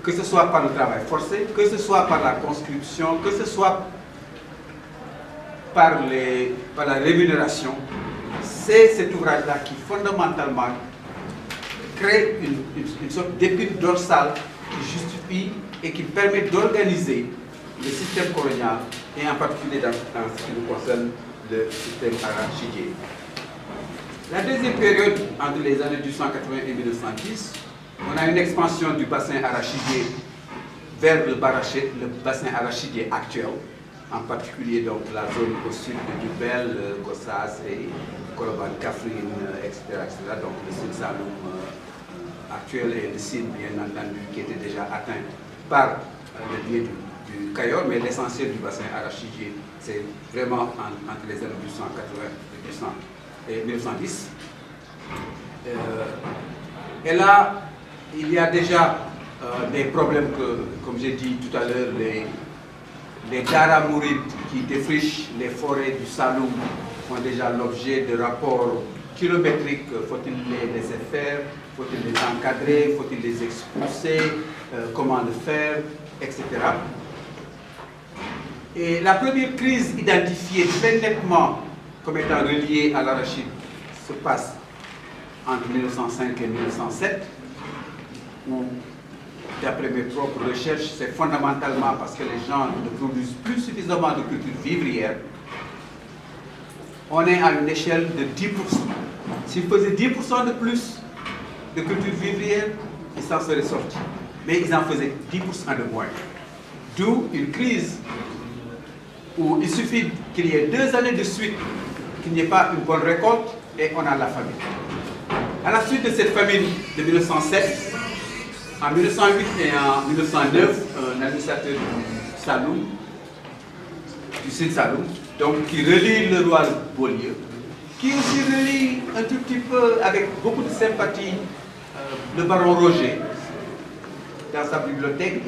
E: que ce soit par le travail forcé, que ce soit par la conscription, que ce soit par la rémunération. C'est cet ouvrage-là qui fondamentalement crée une sorte d'épine dorsale qui justifie et qui permet d'organiser le système colonial et en particulier dans ce qui nous concerne le système arachidier. La deuxième période, entre les années 1880 et 1910, on a une expansion du bassin arachidier vers le bassin arachidier actuel, en particulier donc la zone au sud de Diourbel, Gossas et Colobane, Kaffrine, etc., etc. Donc le Sine Saloum actuel et le Sine, bien entendu, qui était déjà atteint par le biais du Cayor, mais l'essentiel du bassin arachidier, c'est vraiment entre les années 1880 et 1910. Et là, il y a déjà des problèmes que, comme j'ai dit tout à l'heure, les Daramourides qui défrichent les forêts du Saloum font déjà l'objet de rapports kilométriques. Faut-il les laisser faire? Faut-il les encadrer? Faut-il les expulser? Comment le faire? Etc. Et la première crise identifiée très nettement comme étant reliée à l'arachide se passe entre 1905 et 1907, où, d'après mes propres recherches, c'est fondamentalement parce que les gens ne produisent plus suffisamment de culture vivrière. On est à une échelle de 10%. S'ils faisaient 10% de plus de culture vivrière, ils s'en seraient sortis. Mais ils en faisaient 10% de moins. D'où une crise où il suffit qu'il y ait 2 années de suite qu'il n'y ait pas une bonne récolte et on a la famine. À la suite de cette famine de 1907, en 1908 et en 1909, un administrateur du Saloum, du Sine Saloum, donc qui relie le roi Beaulieu, qui aussi relie un tout petit peu, avec beaucoup de sympathie, le baron Roger. Dans sa bibliothèque,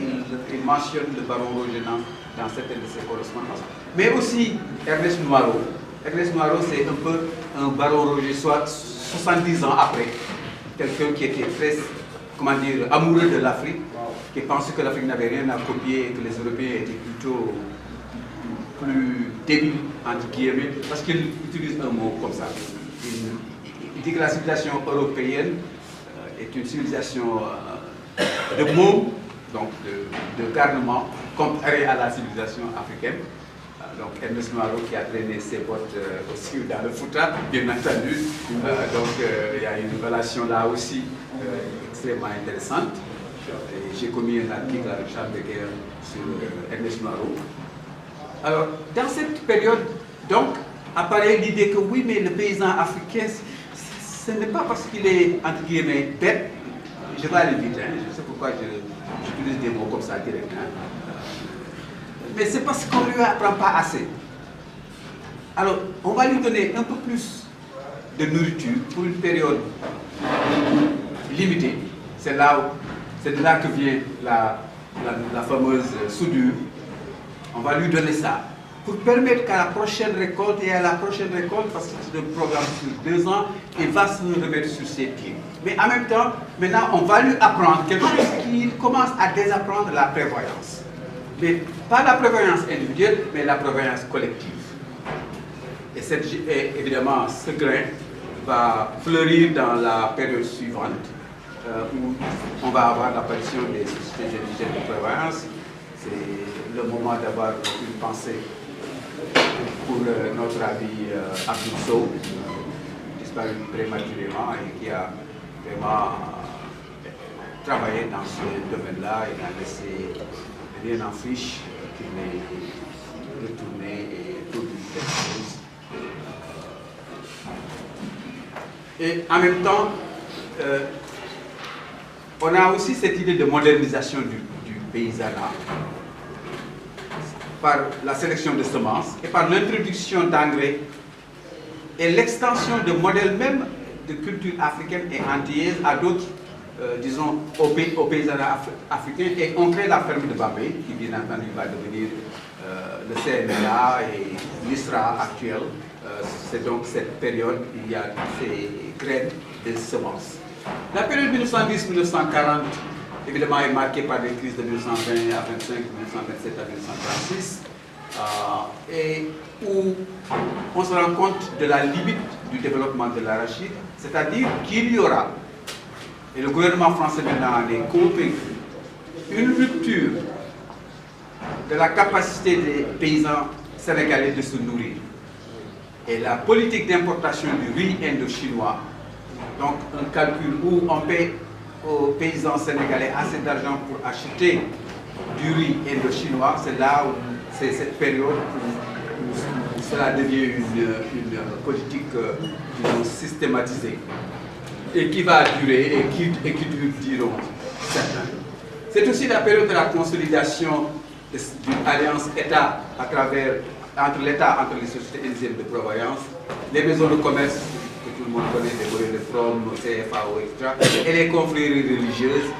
E: il mentionne le baron Roger dans certaines de ses correspondances. Mais aussi Ernest Noirot. Ernest Noirot, c'est un peu un baron Roger, soit 70 ans après. Quelqu'un qui était très, comment dire, amoureux de l'Afrique, qui pensait que l'Afrique n'avait rien à copier et que les Européens étaient plutôt plus débiles, entre guillemets, parce qu'il utilise un mot comme ça. Il dit que la civilisation européenne est une civilisation de mots, donc de garnement, comparée à la civilisation africaine. Donc Ernest Noirot qui a traîné ses bottes aussi dans le Fouta, bien entendu. Donc il y a une relation là aussi extrêmement intéressante. J'ai commis un article avec Charles Becker sur Ernest Noirot. Alors, dans cette période, donc, apparaît l'idée que oui, mais le paysan africain, ce n'est pas parce qu'il est, entre guillemets, bête. Je vais aller vite, hein, je sais pourquoi j'utilise des mots comme ça direct. Hein. Mais c'est parce qu'on ne lui apprend pas assez. Alors, on va lui donner un peu plus de nourriture pour une période limitée. C'est de là que vient la fameuse soudure. On va lui donner ça pour permettre qu'à la prochaine récolte et à la prochaine récolte, parce que c'est un programme sur 2 ans, il va se remettre sur ses pieds. Mais en même temps, maintenant, on va lui apprendre quelque chose qu'il commence à désapprendre, la prévoyance. Mais pas la prévoyance individuelle, mais la prévoyance collective. Et évidemment, ce grain va fleurir dans la période suivante, où on va avoir l'apparition des sociétés indigènes de prévoyance. C'est le moment d'avoir une pensée pour notre ami Abdou Sow, disparu prématurément et qui a vraiment travaillé dans ce domaine-là. Il n'a laissé rien en friche, qu'il est retourné et produit quelque chose. Et en même temps, on a aussi cette idée de modernisation du paysanat par la sélection de semences et par l'introduction d'engrais et l'extension de modèles même de culture africaine et antillaise à d'autres, disons, au paysanat africain. Et on crée la ferme de Bambey, qui bien entendu va devenir le CNRA et l'ISRA actuel. C'est donc cette période où il y a ces graines de semences. La période 1910-1940, évidemment, est marquée par des crises de 1920 à 25, 1927 à 1936, et où on se rend compte de la limite du développement de l'arachide, c'est-à-dire qu'il y aura, et le gouvernement français maintenant en est convaincu, une rupture de la capacité des paysans sénégalais de se nourrir. Et la politique d'importation du riz indo-chinois, donc un calcul où on paie aux paysans sénégalais assez d'argent pour acheter du riz indo-chinois, c'est là où c'est cette période où cela devient une politique disons, systématisée et qui va durer et qui diront certains. C'est aussi la période de la consolidation d'une alliance État à travers entre l'État, entre les sociétés indigènes de prévoyance, les maisons de commerce que tout le monde connaît, les volets de From, CFAO, etc., et les confréries religieuses,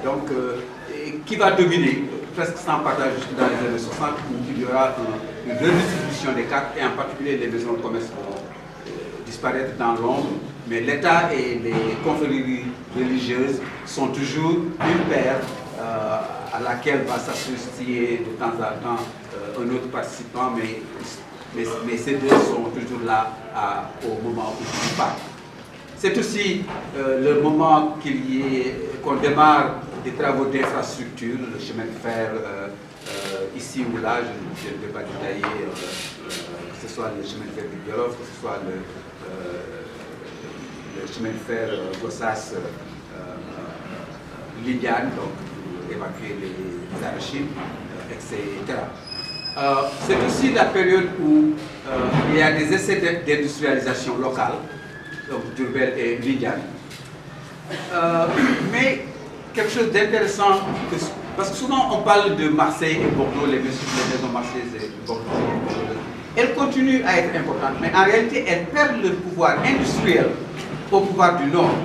E: donc qui va dominer presque sans partage jusque dans les années 60, où il y aura une redistribution des cartes, et en particulier les maisons de commerce vont disparaître dans l'ombre, mais l'État et les confréries religieuses sont toujours une paire à laquelle va s'associer de temps en temps un autre participant, mais ces deux sont toujours là au moment où ils partent. C'est aussi le moment qu'on démarre des travaux d'infrastructure, le chemin de fer ici ou là, je ne vais pas détailler, que ce soit le chemin de fer du Biolof, que ce soit le chemin de fer Gossas Lydiane, donc pour évacuer les arachides, etc. C'est aussi la période où il y a des essais d'industrialisation locale, donc Diourbel et Lydiane. Mais quelque chose d'intéressant, parce que souvent on parle de Marseille et Bordeaux, les maisons marseillaises et Bordeaux. Elles continuent à être importantes, mais en réalité elles perdent leur pouvoir industriel au pouvoir du Nord.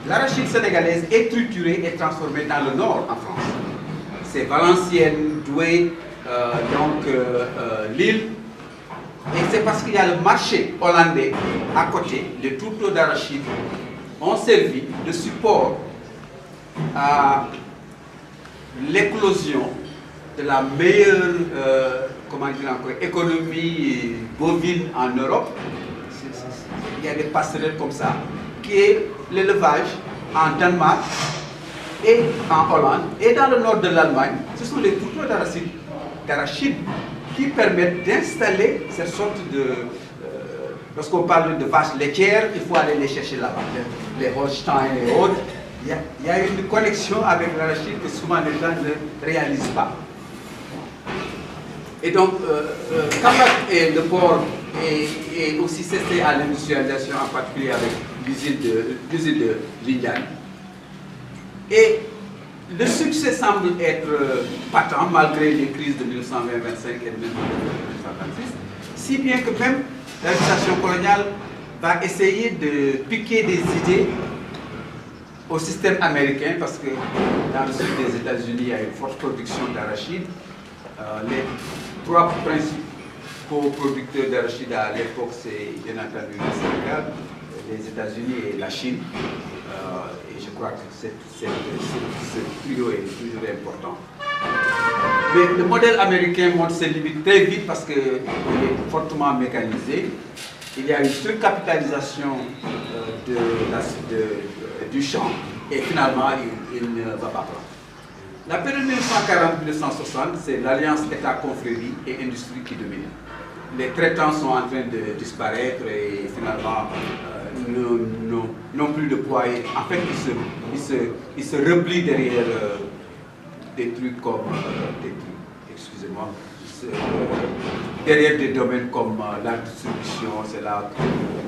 E: L'arachide sénégalaise est triturée et transformée dans le Nord en France. C'est Valenciennes, Douai, Lille. Et c'est parce qu'il y a le marché hollandais à côté, les tourteaux d'arachide ont servi de support à l'éclosion de la meilleure économie bovine en Europe. Il y a des passerelles comme ça, qui est l'élevage en Danemark et en Hollande et dans le nord de l'Allemagne. Ce sont les tourteaux d'arachide qui permettent d'installer cette sorte de... lorsqu'on parle de vaches laitières, il faut aller les chercher là-bas, les Holstein et autres. Il y a une connexion avec l'arachide que souvent les gens ne réalisent pas. Et donc, Kamak et le port est aussi cessé à l'industrialisation, en particulier avec l'usine de Lydiane. Et le succès semble être patent, malgré les crises de 1925 et de 1926. si bien que même l'administration coloniale va essayer de piquer des idées au système américain, parce que dans le sud des États-Unis, il y a une forte production d'arachide. Les trois principaux producteurs d'arachide à l'époque, c'est bien entendu le Sénégal, les États-Unis et la Chine. Et je crois que ce trio est toujours important. Mais le modèle américain montre ses limites très vite parce qu'il est fortement mécanisé. Il y a une surcapitalisation du champ et finalement il ne va pas prendre. La période 1940-1960, c'est l'alliance État-confrérie et industrie qui domine. Les traitants sont en train de disparaître et finalement n'ont plus de poids. Et en fait, ils se replient derrière des trucs comme derrière des domaines comme la distribution. C'est là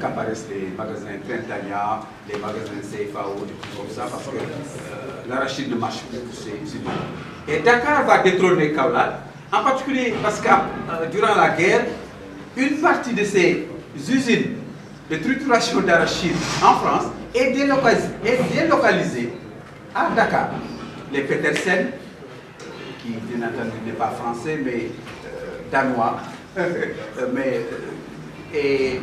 E: qu'apparaissent les magasins Trentania, les magasins CFAO, des trucs comme ça, parce que l'arachide ne marche plus pour ces usines. Et Dakar va détrôner Kaolack, en particulier parce que durant la guerre, une partie de ces usines de trituration d'arachide en France est délocalisée à Dakar. Les Petersen, qui bien entendu n'est pas français mais danois, et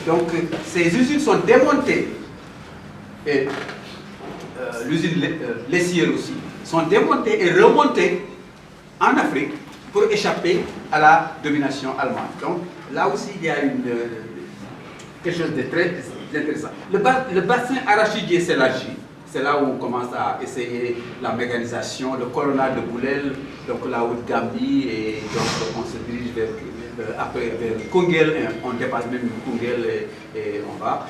E: donc ces usines sont démontées, et l'usine Lessière aussi, sont démontées et remontées en Afrique pour échapper à la domination allemande. Donc là aussi il y a quelque chose de très intéressant. Le bassin arachidier s'élargit. C'est là où on commence à essayer la mécanisation, le colonnade de Boulel, donc la Haute-Gambie, et donc on se dirige vers Koungheul, on dépasse même Koungheul et on va.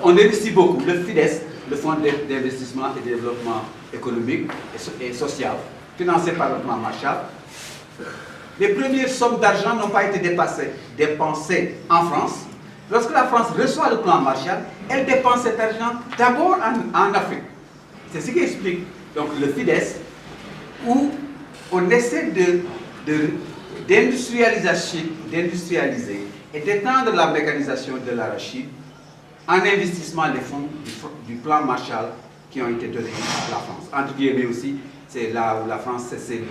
E: On investit beaucoup. Le FIDES, le Fonds d'investissement et développement économique et social, financé par le plan Marshall. Les premières sommes d'argent n'ont pas été dépensées en France. Lorsque la France reçoit le plan Marshall, elle dépense cet argent d'abord en Afrique. C'est ce qui explique donc le FIDES, où on essaie d'industrialiser et d'étendre la mécanisation de l'arachide en investissement les fonds du plan Marshall qui ont été donnés à la France. Entre guillemets aussi, c'est là où la France s'est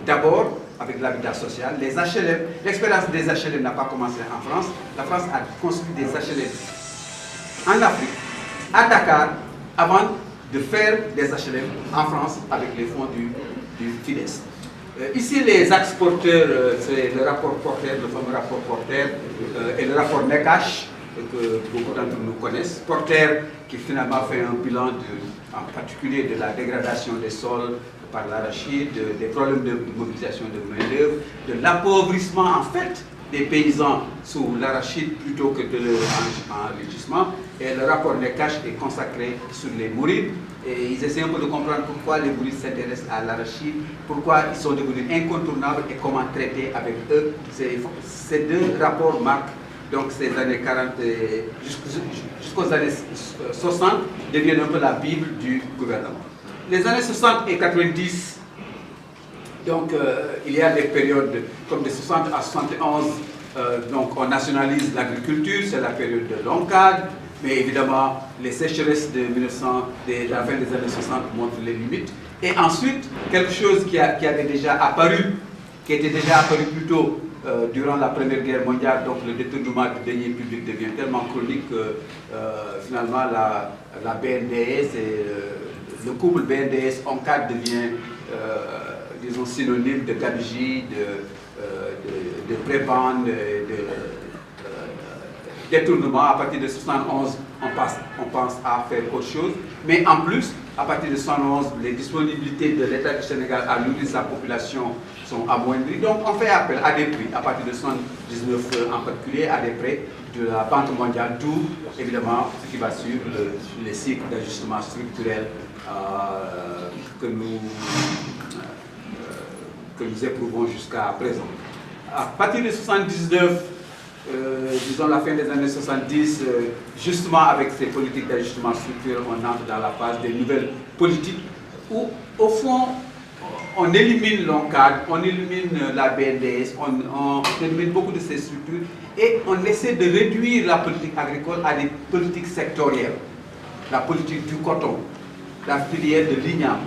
E: d'abord avec l'habitat social. Les HLM, l'expérience des HLM n'a pas commencé en France. La France a construit des HLM en Afrique, à Dakar, avant de faire des HLM en France avec les fonds du FIDES. Ici, les axes porteurs, c'est le rapport Porter, le fameux rapport Porter, et le rapport Nekash, que beaucoup d'entre nous connaissent. Porter, qui finalement fait un bilan en particulier de la dégradation des sols par l'arachide, des problèmes de mobilisation de main-d'œuvre, de l'appauvrissement en fait des paysans sous l'arachide plutôt que de leur enrichissement. Et le rapport Nekash est consacré sur les mourides. Et ils essaient un peu de comprendre pourquoi les mourides s'intéressent à l'arachide, pourquoi ils sont devenus incontournables et comment traiter avec eux. Ces deux rapports marquent donc ces années 40 jusqu'aux années 60 deviennent un peu la Bible du gouvernement. Les années 60 et 90, donc il y a des périodes comme de 60 à 71, donc on nationalise l'agriculture, c'est la période de l'ONCAD, mais évidemment les sécheresses de la fin des années 60 montrent les limites. Et ensuite, quelque chose qui était déjà apparu plus tôt durant la Première Guerre mondiale, donc le détournement du denier public devient tellement chronique que finalement la BNDES et le couple BNDES-ONCAD devient, disons, synonyme de gabegie, de prébande, de détournement. À partir de 71, on pense à faire autre chose. Mais en plus, à partir de 71, les disponibilités de l'État du Sénégal à nourrir sa population sont amoindries. Donc on fait appel à des prix, à partir de 79 en particulier, à des prêts de la Banque mondiale, d'où évidemment ce qui va suivre les cycles d'ajustement structurel que nous éprouvons jusqu'à présent. À partir de 79, disons la fin des années 70, justement avec ces politiques d'ajustement structurel, on entre dans la phase des nouvelles politiques où, au fond, on élimine l'ONCAD, on élimine la BNDES, on élimine beaucoup de ces structures et on essaie de réduire la politique agricole à des politiques sectorielles. La politique du coton, la filière de l'igname,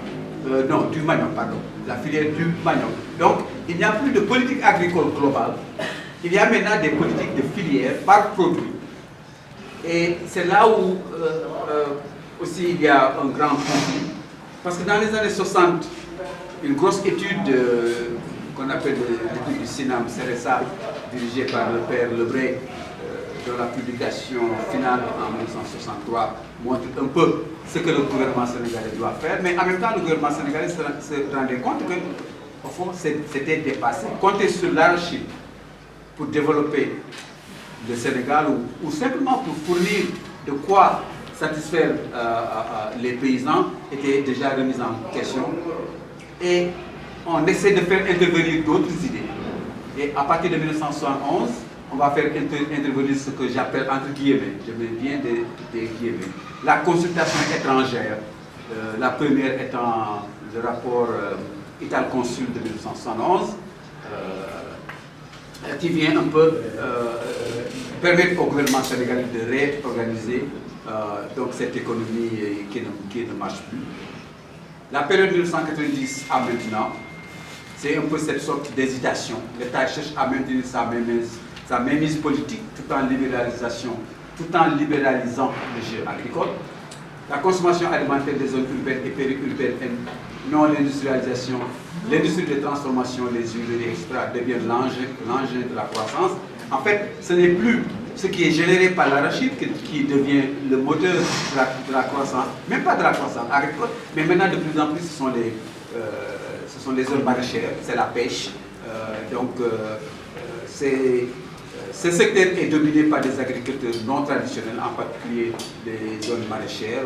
E: non, du manioc, pardon, la filière du manioc. Donc, il n'y a plus de politique agricole globale, il y a maintenant des politiques de filière par produit. Et c'est là où aussi il y a un grand conflit. Parce que dans les années 60, une grosse étude qu'on appelle l'étude du CINAM, CRSA, dirigée par le père Lebray, dont la publication finale en 1963 montre un peu ce que le gouvernement sénégalais doit faire. Mais en même temps, le gouvernement sénégalais se rendait compte que, au fond, c'était dépassé. Compter sur l'arachide pour développer le Sénégal ou simplement pour fournir de quoi satisfaire les paysans était déjà remis en question. Et on essaie de faire intervenir d'autres idées. Et à partir de 1971, on va faire intervenir ce que j'appelle entre guillemets, je mets bien des guillemets, la consultation étrangère. La première étant le rapport Italconsul de 1971, qui vient un peu permettre au gouvernement sénégalais de réorganiser donc cette économie qui ne marche plus. La période 1990 à maintenant, c'est un peu cette sorte d'hésitation. L'État cherche à maintenir sa mainmise politique tout en libéralisant le jeu agricole. La consommation alimentaire des zones urbaines et périurbaines, non l'industrialisation, l'industrie de transformation, les huileries, etc. devient l'engin de la croissance. En fait, ce n'est plus ce qui est généré par l'arachide qui devient le moteur de la croissance, même pas de la croissance agricole, mais maintenant de plus en plus ce sont les zones maraîchères, c'est la pêche. Ce secteur est dominé par des agriculteurs non traditionnels, en particulier des zones maraîchères,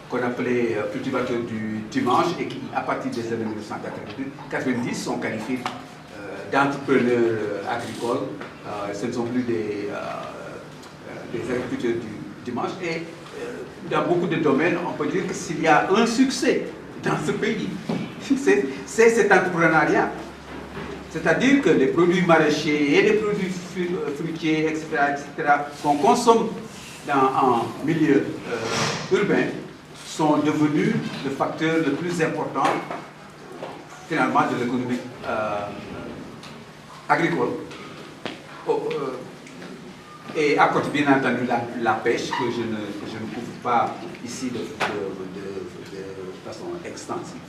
E: qu'on appelait cultivateurs du dimanche et qui, à partir des années 1990, sont qualifiés d'entrepreneurs agricoles. Ce ne sont plus des agriculteurs du dimanche. Et dans beaucoup de domaines, on peut dire que s'il y a un succès dans ce pays, c'est cet entrepreneuriat. C'est-à-dire que les produits maraîchers et les produits fruitiers, etc., qu'on consomme en milieu urbain, sont devenus le facteur le plus important, finalement, de l'économie agricole. Et à côté, bien entendu, la pêche, que je ne couvre pas ici de façon extensive.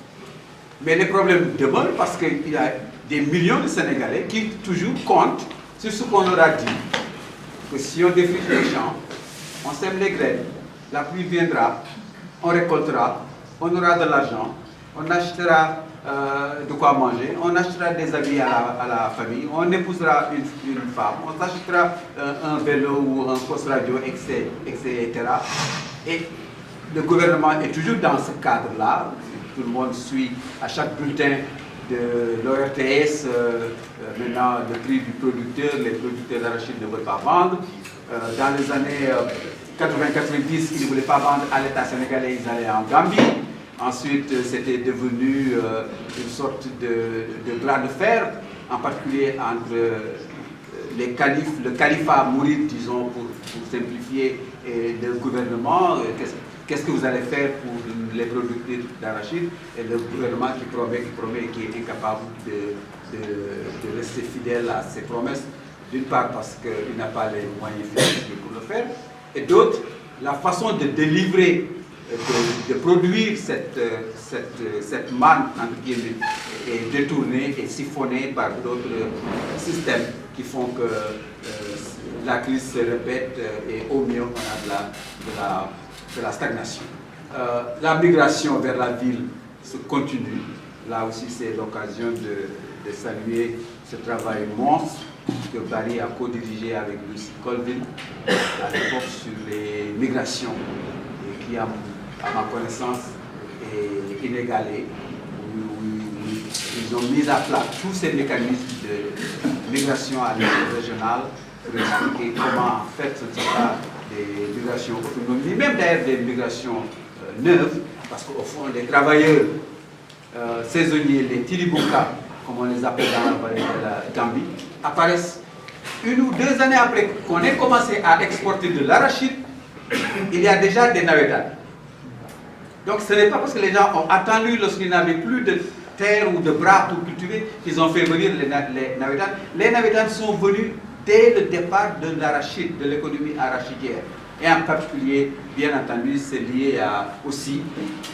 E: Mais les problèmes demeurent parce qu'il y a des millions de Sénégalais qui toujours comptent sur ce qu'on leur a dit, que si on défriche les champs, on sème les graines, la pluie viendra, on récoltera, on aura de l'argent, on achètera de quoi manger, on achètera des habits à la famille, on épousera une femme, on achètera un vélo ou un poste radio, etc. Et le gouvernement est toujours dans ce cadre-là. Tout le monde suit à chaque bulletin de l'ORTS, maintenant le prix du producteur, les producteurs d'arachide ne veulent pas vendre. Dans les années 80-90, ils ne voulaient pas vendre à l'État sénégalais, ils allaient en Gambie. Ensuite, c'était devenu une sorte de bras de fer, en particulier entre les califes, le califat mouride, disons, pour simplifier, et le gouvernement. Qu'est-ce que vous allez faire pour les producteurs d'arachide? Et le gouvernement qui promet et qui est incapable de rester fidèle à ses promesses, d'une part parce qu'il n'a pas les moyens financiers pour le faire, et d'autre, la façon de délivrer, de produire cette manne, entre guillemets, est détournée et siphonnée par d'autres systèmes qui font que la crise se répète et au mieux on a de la stagnation. La migration vers la ville se continue. Là aussi, c'est l'occasion de saluer ce travail monstre que Paris a co-dirigé avec Lucie Colville à l'époque sur les migrations, et qui, à ma connaissance, est inégalé. Ils ont mis à plat tous ces mécanismes de migration à l'échelle régionale pour expliquer comment, en fait, ce ne sont pas des migrations autonomes, ni même d'ailleurs des migrations neuves, parce qu'au fond, les travailleurs saisonniers, les Tilibuka, comme on les appelle dans la vallée de la Gambie, apparaissent 1 ou 2 années après qu'on ait commencé à exporter de l'arachide. Il y a déjà des navetans. Donc ce n'est pas parce que les gens ont attendu lorsqu'ils n'avaient plus de terre ou de bras pour cultiver qu'ils ont fait venir les navetans. Les navetans sont venus dès le départ de l'arachide, de l'économie arachidière. Et en particulier, bien entendu, c'est lié aussi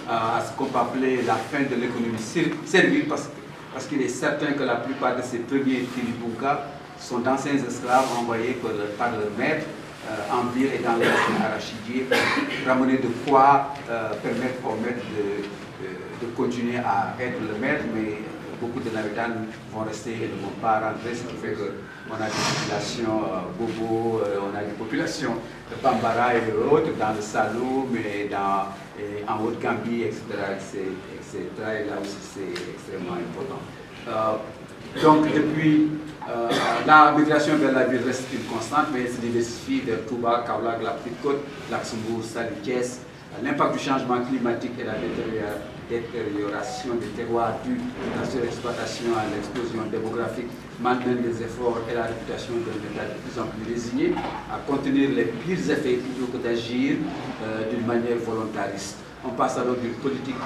E: à ce qu'on peut appeler la fin de l'économie servile, parce qu'il est certain que la plupart de ces premiers Tilibuka sont d'anciens esclaves envoyés par leur maître en ville et dans les arachidiers pour ramener de quoi permettre au maître de continuer à être le maître, mais beaucoup de navetans vont rester et ne vont pas rentrer, ce qui fait qu'on a des populations Bobo, on a des populations de Bambara et autres dans le Saloum et en Haute-Gambie, etc., etc. Et là aussi c'est extrêmement important. Donc depuis, la migration vers la ville reste une constante, mais elle se diversifie vers Touba, Kaolack, la Petite Côte, Luxembourg, Saly, Thiès. L'impact du changement climatique et la détérioration des terroirs due à la surexploitation et à l'explosion démographique malmènent les efforts et la réputation d'un État de plus en plus résigné à contenir les pires effets plutôt que d'agir d'une manière volontariste. On passe alors d'une politique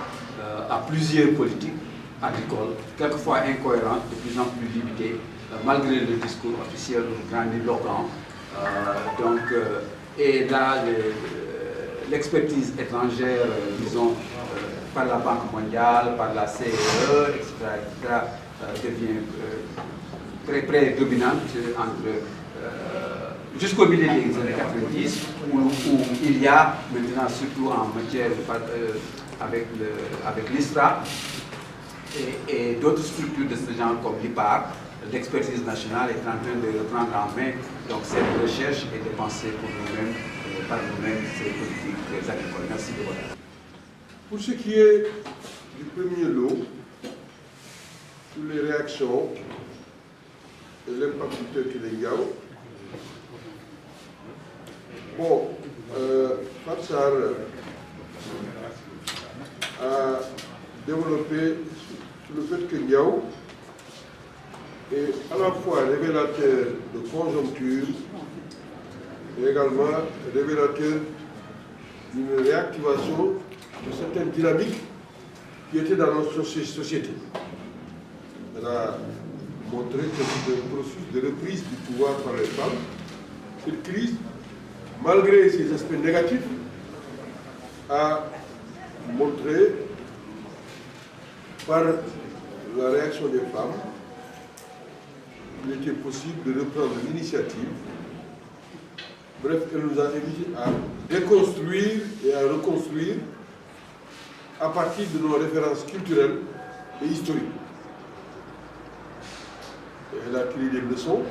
E: à plusieurs politiques agricoles, quelquefois incohérentes, de plus en plus limitées, malgré le discours officiel grandiloquent. Et là, l'expertise étrangère, disons, par la Banque mondiale, par la CE, etc., devient très prédominante jusqu'au milieu des années 90, où il y a maintenant, surtout en matière avec l'ISRA et d'autres structures de ce genre comme l'IPAR, l'expertise nationale est en train de reprendre en main donc, cette recherche et de penser pour nous-mêmes, par nous-mêmes, ces politiques agricoles. Merci de votre attention.
F: Pour ce qui est du premier lot, sur les réactions et l'impact du Téléngao, bon, Fatsar a développé sur le fait que Niao est à la fois révélateur de conjoncture et également révélateur d'une réactivation de certaines dynamiques qui étaient dans notre société. Elle a montré que c'est un processus de reprise du pouvoir par les femmes. Cette crise, malgré ses aspects négatifs, a montré par la réaction des femmes qu'il était possible de reprendre l'initiative. Bref, elle nous a invités à déconstruire et à reconstruire à partir de nos références culturelles et historiques. Et elle a tiré des leçons.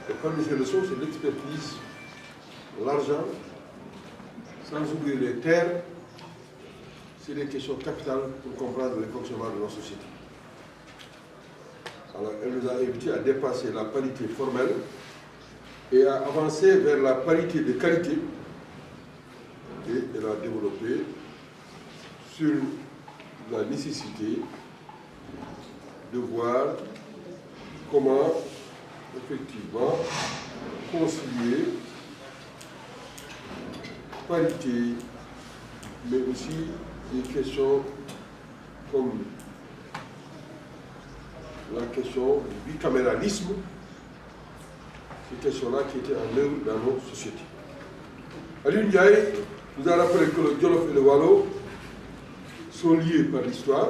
F: Et parmi ces leçons, c'est l'expertise, l'argent, sans oublier les terres. C'est des questions capitales pour comprendre le fonctionnement de nos sociétés. Alors, elle nous a invités à dépasser la parité formelle et à avancer vers la parité de qualité. Et elle a développé sur la nécessité de voir comment, effectivement, concilier parité, mais aussi des questions comme la question du bicaméralisme, ces questions-là qui étaient en œuvre dans nos sociétés. Aliou Ndiaye nous a rappelé que le Jolof et le Walo sont liés par l'histoire.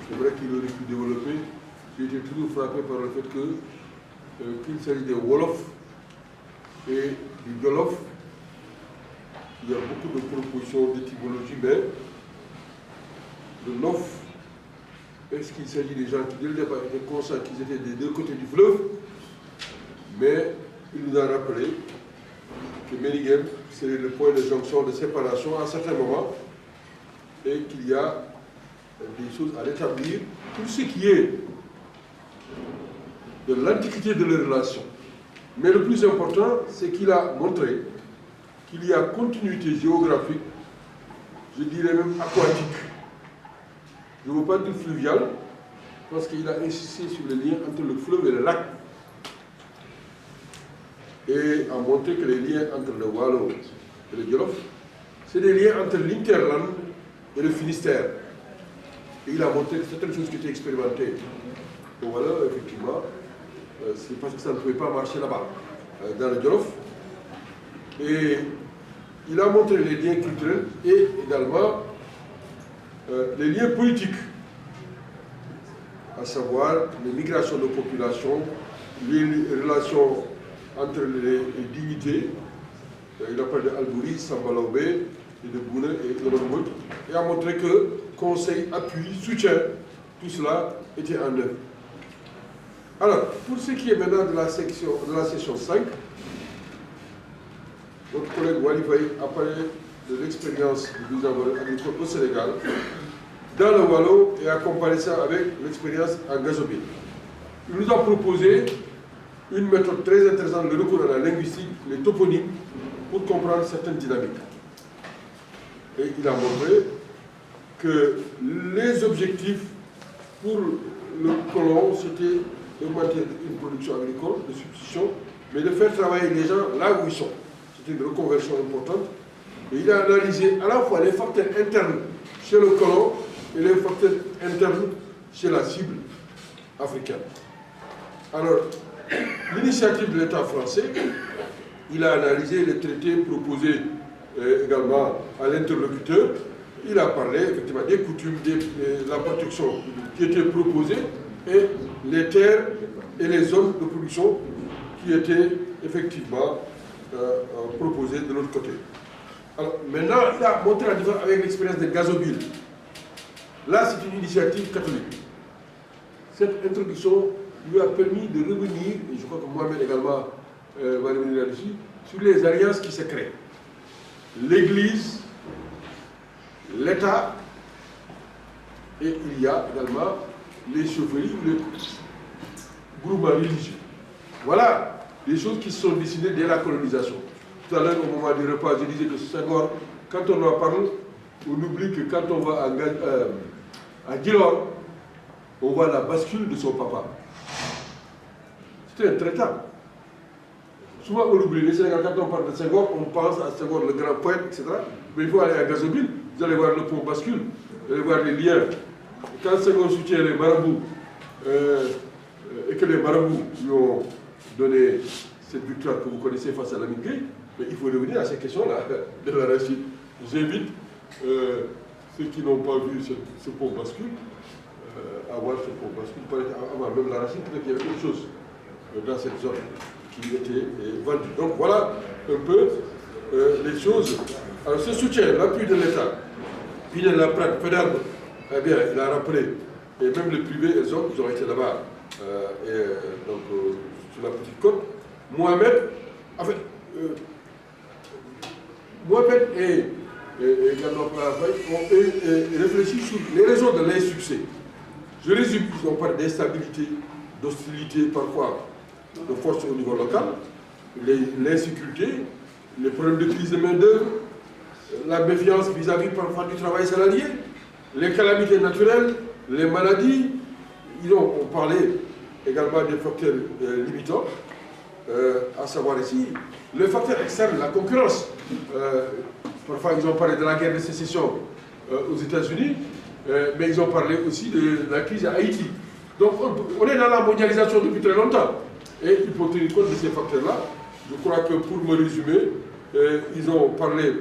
F: C'est vrai qu'il aurait pu développer. J'ai été toujours frappé par le fait qu'il s'agit des Wolof et du Jolof. Il y a beaucoup de propositions d'étymologie, mais le Nof, est-ce qu'il s'agit des gens qui dès le départ étaient conscients qu'ils étaient des deux côtés du fleuve? Mais il nous a rappelé que Méniguel, c'est le point de jonction, de séparation à certains moments, et qu'il y a des choses à rétablir pour ce qui est de l'antiquité de leurs relations. Mais le plus important, c'est qu'il a montré qu'il y a continuité géographique je dirais même aquatique. Je ne veux pas dire fluvial, parce qu'il a insisté sur le lien entre le fleuve et le lac. Et a montré que les liens entre le Waalo et le Jolof, c'est des liens entre l'Interland et le Finistère. Et il a montré que certaines choses qui étaient expérimentées au Waalo, effectivement, c'est parce que ça ne pouvait pas marcher là-bas, dans le Jolof. Et il a montré les liens culturels et également les liens politiques, à savoir les migrations de population, les relations entre les dignités. Il a parlé d'Albouri, Samba Laobé, et de Bouna et de Lombout, et a montré que conseil, appui, soutien, tout cela était en œuvre. Alors, pour ce qui est maintenant de la session 5, notre collègue Wali Faye a parlé de l'expérience du business agricole au Sénégal, dans le Waalo, et a comparé ça avec l'expérience en Gazobine. Il nous a proposé une méthode très intéressante, le recours à la linguistique, les toponymes, pour comprendre certaines dynamiques. Et il a montré que les objectifs pour le colon, c'était d'augmenter une production agricole de substitution, mais de faire travailler les gens là où ils sont. C'était une reconversion importante. Et il a analysé à la fois les facteurs internes chez le colon et les facteurs internes chez la cible africaine. Alors, l'initiative de l'État français, il a analysé les traités proposés également à l'interlocuteur. Il a parlé effectivement des coutumes, de la protection qui était proposée et les terres et les zones de production qui étaient effectivement proposées de l'autre côté. Alors maintenant, il a montré la différence avec l'expérience de Gazobine. Là, c'est une initiative catholique. Cette introduction lui a permis de revenir, et je crois que Mohamed également va revenir là-dessus, sur les alliances qui se créent. L'Église, l'État, et il y a également les chaufferies ou les groupements religieux. Voilà les choses qui se sont dessinées dès la colonisation. Tout à l'heure, au moment du repas, je disais que Senghor, quand on en parle, on oublie que quand on va à Djilor, on voit la bascule de son papa. C'était un traitant. Souvent on oublie, les Sénégalais, quand on parle de Senghor, on pense à Senghor, le grand poète, etc. Mais il faut aller à Gazobine, vous allez voir le pont bascule, vous allez voir les liens. Quand Senghor soutient les marabouts, et que les marabouts lui ont donné cette victoire que vous connaissez face à la Gueye, mais il faut revenir à ces questions-là de l'arachide. J'invite ceux qui n'ont pas vu ce pont bascule à voir ce pont bascule. Avant même l'arachide, peut-être qu'il y avait autre chose dans cette zone qui était vendue. Donc voilà un peu les choses. Alors ce soutien, l'appui de l'État, puis de la Prade, Fédérale, eh bien, il a rappelé, et même les privés, ils ont été là-bas, donc sur la petite côte. Mohamed, en fait, Mohamed et également ont réfléchi sur les raisons de l'insuccès. Je résume, ils ont parlé d'instabilité, d'hostilité parfois de force au niveau local, l'insécurité, les problèmes de crise de main-d'œuvre, la méfiance vis-à-vis parfois du travail salarié, les calamités naturelles, les maladies. Ils ont parlé également des facteurs limitants, à savoir ici, le facteur externe, la concurrence. Parfois, ils ont parlé de la guerre de sécession aux États-Unis, mais ils ont parlé aussi de la crise à Haïti. Donc, on est dans la mondialisation depuis très longtemps. Et il faut tenir compte de ces facteurs-là. Je crois que pour me résumer, ils ont parlé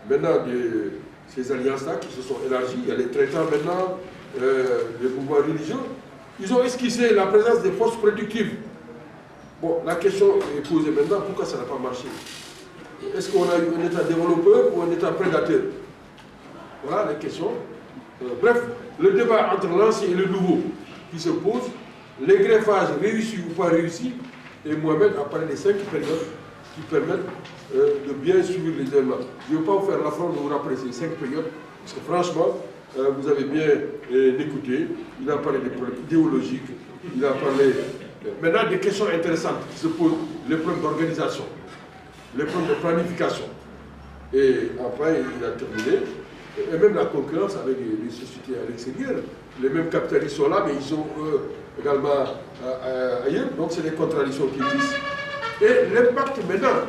F: maintenant de ces alliances-là qui se sont élargies. Il y a les traitants maintenant, les pouvoirs religieux. Ils ont esquissé la présence des forces productives. Bon, la question est posée maintenant, pourquoi ça n'a pas marché? Est-ce qu'on a eu un État développeur ou un État prédateur? Voilà les questions. Bref, le débat entre l'ancien et le nouveau qui se pose, les greffages réussis ou pas réussis, et Mohamed a parlé des 5 périodes qui permettent de bien suivre les éléments. Je ne vais pas vous faire l'affront de vous rappeler ces 5 périodes, parce que franchement, vous avez bien écouté. Il a parlé des problèmes idéologiques, il a parlé maintenant des questions intéressantes qui se posent, les problèmes d'organisation, les problèmes de planification. Et enfin, il a terminé et même la concurrence avec les sociétés à l'extérieur. Les mêmes capitalistes sont là, mais ils sont également ailleurs. Donc c'est des contradictions qui existent. Et l'impact maintenant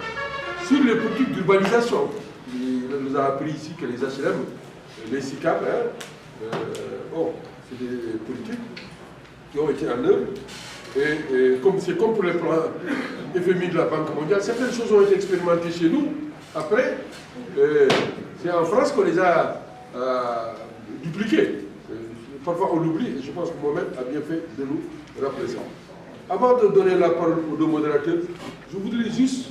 F: sur les politiques d'urbanisation. Il nous a appris ici que les HLM, les SICAP, c'est des politiques qui ont été en œuvre. Et c'est comme pour les plans FMI de la Banque mondiale, certaines choses ont été expérimentées chez nous. Après, c'est en France qu'on les a dupliquées. Parfois on l'oublie, et je pense que Mohamed a bien fait de nous rappeler ça. Avant de donner la parole aux deux modérateurs, je voudrais juste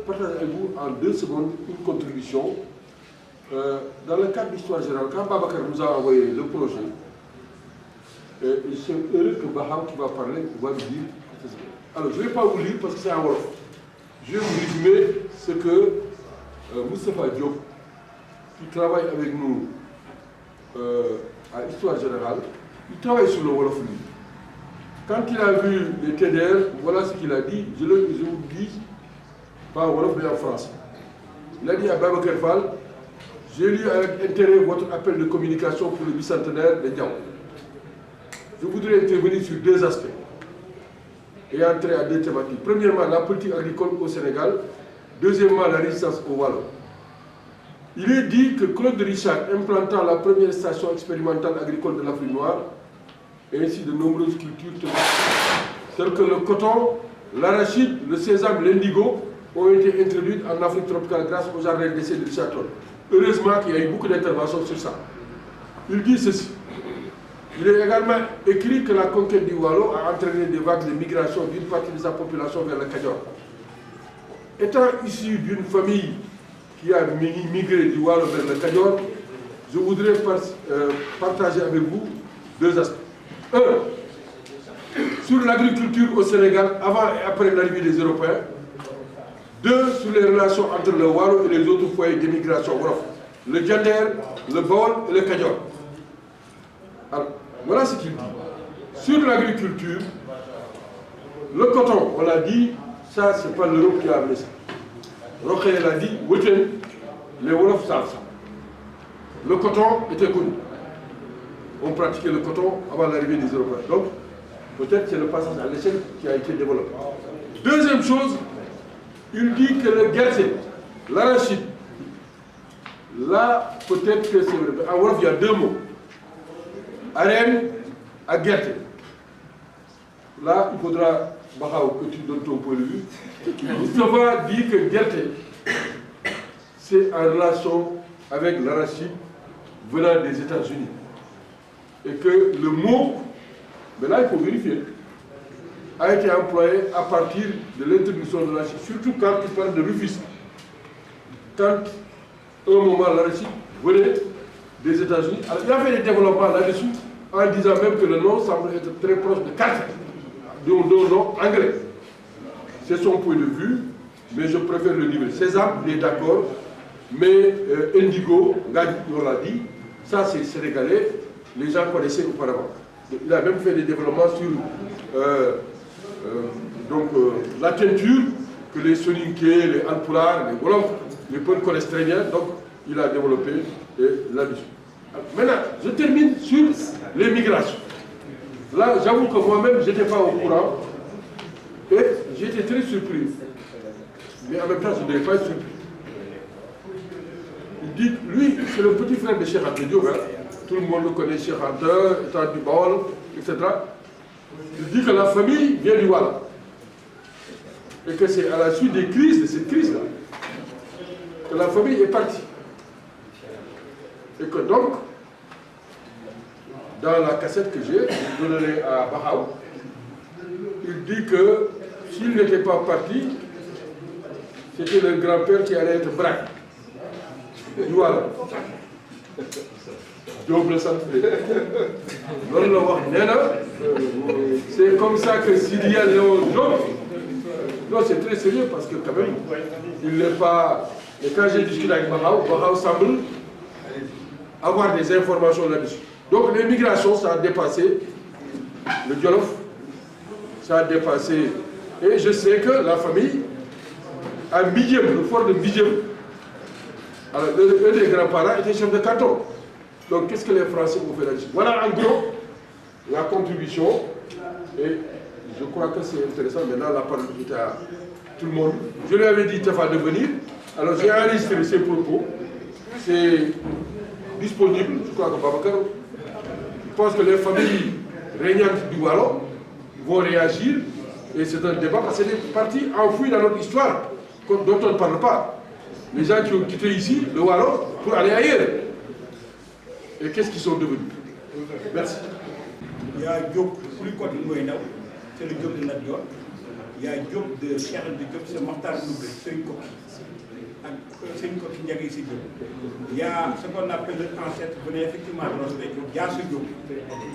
F: partager avec vous en 2 secondes une contribution. Dans le cadre d'Histoire Générale, quand Babacar nous a envoyé le projet, je suis heureux que Baham qui va parler va nous dire. Alors je ne vais pas vous lire parce que c'est en Wolof. Je vais vous résumer ce que Moustapha Diop, qui travaille avec nous à Histoire Générale, il travaille sur le Wolof lui. Quand il a vu les TDR, voilà ce qu'il a dit, je vous dis, pas en Wolof mais en français. Il a dit à Babacar Fall, j'ai lu avec intérêt votre appel de communication pour le bicentenaire de Diaw. Je voudrais intervenir sur 2 aspects et entrer à 2 thématiques. Premièrement, la politique agricole au Sénégal. Deuxièmement, la résistance au Wallon. Il est dit que Claude Richard, implantant la première station expérimentale agricole de l'Afrique noire, et ainsi de nombreuses cultures telles que le coton, l'arachide, le sésame, l'indigo, ont été introduites en Afrique tropicale grâce au jardin d'essai de Richard Toll. Heureusement qu'il y a eu beaucoup d'interventions sur ça. Il dit ceci. Il est également écrit que la conquête du Wallo a entraîné des vagues de migration d'une partie de sa population vers le Kadior. Étant issu d'une famille qui a migré du Wallo vers le Kadior, je voudrais partager avec vous 2 aspects. 1. Sur l'agriculture au Sénégal avant et après l'arrivée des Européens. 2. Sur les relations entre le Wallo et les autres foyers d'immigration, le Diender, le Baol et le Kadior. Alors, voilà ce qu'il dit. Sur l'agriculture, le coton, on l'a dit, ça, c'est pas l'Europe qui a amené ça. Rokhaya l'a dit, Wouten, les Wolofs savent ça. Le coton était connu. On pratiquait le coton avant l'arrivée des Européens. Donc, peut-être c'est le passage à l'échelle qui a été développé. Deuxième chose, il dit que le gazé, l'arachide, là, peut-être que c'est vrai. En Wolof, il y a 2 mots. Arène à Guerté. Là, il faudra, Bahao, que tu donnes ton point de vue. Moustapha dit que Guerté, c'est en relation avec l'arachide venant des États-Unis. Et que le mot, mais là il faut vérifier, a été employé à partir de l'introduction de l'arachide, surtout quand il parle de Rufisque. Quand, un moment, l'arachide venait des États-Unis. Alors, il y avait des développements là-dessus, en disant même que le nom semble être très proche de Carter, dont le nom anglais. C'est son point de vue, mais je préfère le livre. Sésame, il est d'accord, mais indigo, on l'a dit, ça c'est sénégalais, les gens connaissaient auparavant. Il a même fait des développements sur la teinture que les Soninké, les Alpulaar, les Wolof, les peuples connaissent très bien, donc il a développé là-dessus. Maintenant, je termine sur les migrations. Là, j'avoue que moi-même, je n'étais pas au courant et j'étais très surpris. Mais en même temps, je ne devais pas être surpris. Il dit, lui, c'est le petit frère de Cheikh Anta Diop, hein. Tout le monde le connaît, Cheikh Anta, étant du Baol, etc. Il dit que la famille vient du Wallon. Et que c'est à la suite des crises, de cette crise-là, que la famille est partie. Et que donc, dans la cassette que j'ai, je donnerai à Bahao, il dit que s'il n'était pas parti, c'était le grand-père qui allait être braque. Voilà. C'est comme ça que s'il y a Léon Diop, non, c'est très sérieux parce que quand même, il n'est pas. Et quand j'ai discuté avec Bahao, Bahao semble avoir des informations là-dessus. Donc les migrations, ça a dépassé le Djolof, ça a dépassé. Et je sais que la famille, à Mbidjem, le fort de Mbidjem, Alors, un des grands-parents était chef de canton. Donc, qu'est-ce que les Français ont fait là-dessus? Voilà, en gros, la contribution. Et je crois que c'est intéressant. Maintenant, la parole est à tout le monde. Je lui avais dit Tafa de venir. Alors, j'ai enregistré ses propos. C'est disponible. Je crois que Babacar, je pense que les familles régnantes du Wallon vont réagir. Et c'est un débat parce que c'est des parties enfouies dans notre histoire dont on ne parle pas. Les gens qui ont quitté ici, le Wallon, pour aller ailleurs. Et qu'est-ce qu'ils sont devenus? Merci.
G: Il y a Diop, plus côté Moïnaou, c'est le Diop de Nadior. Il y a Diop de Cheikh de Diop, c'est Martar Loubé, c'est une coquille. C'est une coquille qui ici. Il y a ce qu'on appelle l'ancêtre, venez effectivement de Rosbek, Diassou Diop.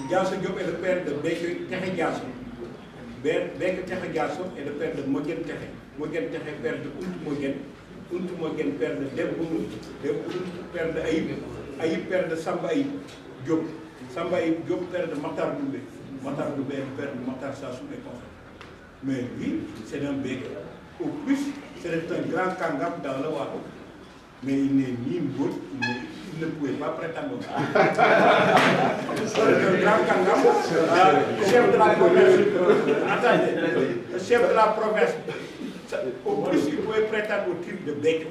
G: Diassou Diop est le père de Beke Tehe Diassou. Beke Tehe Diassou est le père de Mogen Tehe. Mogen Tehe, père de Oult Mogen. Oult Mogen, père de Debounou. Debounou, père de Aïb. Aïb, père de Samba Aïb. Diop. Samba Aïb Diop, père de Matar Doubé. Matar Doubé est le père de Matar Sassou et comme ça. Mais lui, c'est un bec. Au plus, c'est un grand kangam dans le Wallon. Mais il n'est ni Mbot, il ne pouvait pas prétendre. C'est un grand kangam, chef de la province. Attendez, chef de la province. Au plus, il pouvait prétendre au titre de bec.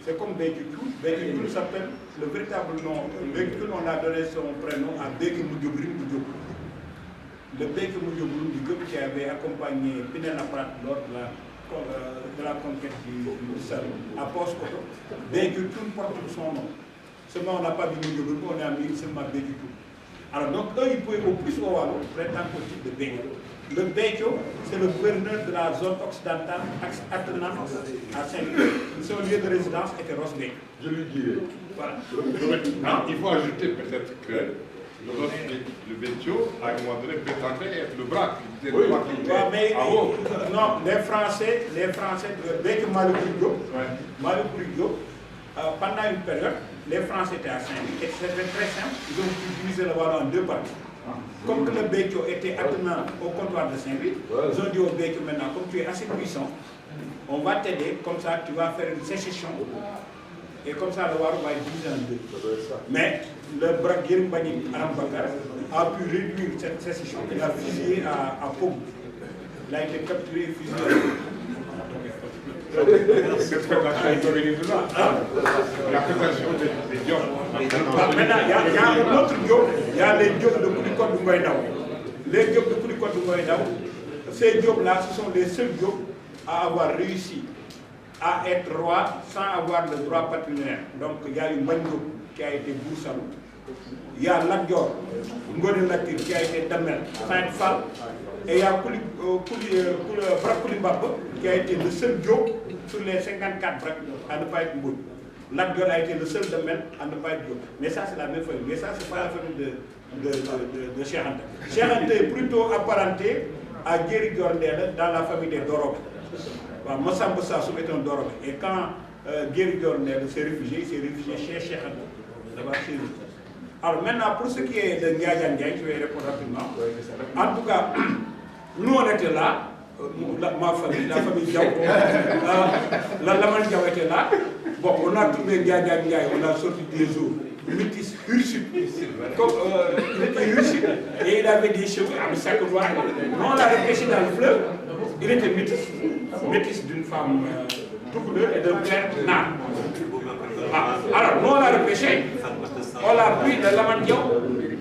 G: C'est comme Békikou. Békikou s'appelle, le véritable nom. Békikou, on a donné son prénom à Béki Moudjobrim Moudjobrim. Le Béki Moudjobrim Moudjobrim qui avait accompagné Pinet-Laprade lors de la conquête du Saloum à Poskoto. Békikou porte son nom. Seulement, on n'a pas dit Moudjobrim, on a mis seulement Békikou. Alors, donc, eux, ils pouvaient au plus au Wallon prétendre au titre de Béki. Le Békio, c'est le gouverneur de la zone occidentale attenante à Saint-Louis. Son lieu de résidence était Rosbek.
F: Je lui dirai.
G: Voilà.
H: Non, il faut ajouter peut-être que le Békio, à un moment donné, prétendait être le bras.
F: Oui.
G: Mais non, les Français, Békio Maloukourio, pendant une période, les Français étaient à Saint-Louis. Et c'était très simple, ils ont divisé le Wallon en deux parties. Comme que le Békio était attenant au comptoir de Saint-Louis, ils ont dit au Békio maintenant, comme tu es assez puissant, on va t'aider, comme ça tu vas faire une sécession, et comme ça le Wallon va être divisé en deux. Mais le Braguirim Bani Arambakar a pu réduire cette sécession, il a fusillé à Pogou. Il a été capturé et fusillé.
H: Cette prétention est devenue de là. La prétention des Diop.
G: Maintenant, il y a un autre Diop, il y a les Diop de Koulikot de Ngoïdaou. Les Diop de Koulikot de Ngoïdaou, ces Diop-là, ce sont les seuls Diop à avoir réussi à être roi sans avoir le droit patrimonial. Donc, il y a eu Mandiop qui a été Boursalou. Il y a Ladjor, Ngone Latir qui a été Damel, Saint-Fall. Et il y a Brakoulimbab qui a été le seul Diop sur les 54 Brak à ne pas être Mbou. Ladjor a été le seul domaine à ne pas être Diop. Mais ça, c'est la même famille. Mais ça, ce n'est pas la famille de Cheikh Anta. Cheikh Anta est plutôt apparenté à Guéry Gorndel dans la famille des Dorog. Massamba Sassou est un Dorog. Et quand Guéry Gorndel s'est réfugié, il s'est réfugié chez Cheikh Anta. D'abord chez lui. Alors maintenant, pour ce qui est de Ndiaye Ndiaye, je vais répondre rapidement. En tout cas, nous on était là, ma famille, la famille Diaw, la Laman Diaw était là. Bon, on a trouvé Ndiaye Ndiaye, on a sorti des eaux, métis, hirsutes. Il était hirsute et il avait des cheveux avec sac noir. Nous on l'a repêché dans le fleuve, il était métis d'une femme tout couleur et d'un père nar. Alors, nous on l'a repêché. On l'a pris, le Lamandion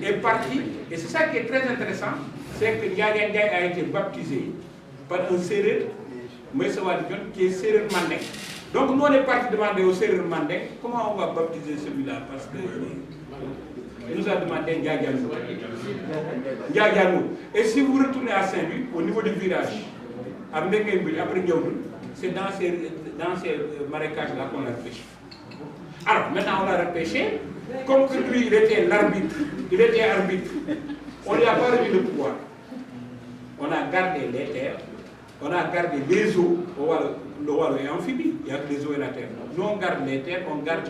G: est parti, et c'est ça qui est très intéressant, c'est que Ndiaye Ndiaye a été baptisé par un Sérère, Moïse Wadijon, qui est Sérère Mandeng. Donc nous on est parti demander au Sérère Mandeng comment on va baptiser celui-là, parce qu'il nous a demandé Ndiaye Dianou. Et si vous retournez à Saint-Louis, au niveau du virage, à Mbengue, après Ndiaoul, c'est dans ces marécages-là qu'on l'a repêché. Alors maintenant on l'a repêché. Comme que lui, il était l'arbitre, il était arbitre, on ne lui a pas remis le pouvoir. On a gardé les terres, on a gardé les eaux, le Wallon est amphibie, il y a que les eaux et la terre. Nous, on garde les terres, on garde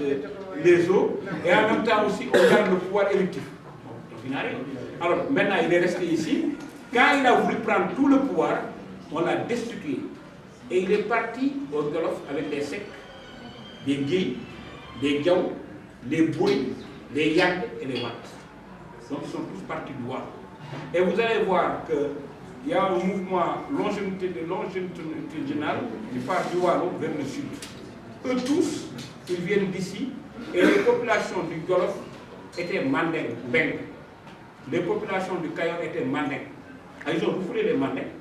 G: les eaux, et en même temps aussi, on garde le pouvoir électif. Alors maintenant, il est resté ici. Quand il a voulu prendre tout le pouvoir, on l'a destitué. Et il est parti au Golof avec des secs, des gays, les Diaw, les Boy, les Yag et les Wat. Donc ils sont tous partis du Waalo. Et vous allez voir qu'il y a un mouvement longitudinal qui part du Waalo vers le sud. Eux tous, ils viennent d'ici et les populations du Jolof étaient mandingues, bengues. Les populations du Kayor étaient mandingues. Ils ont refoulé les mandingues.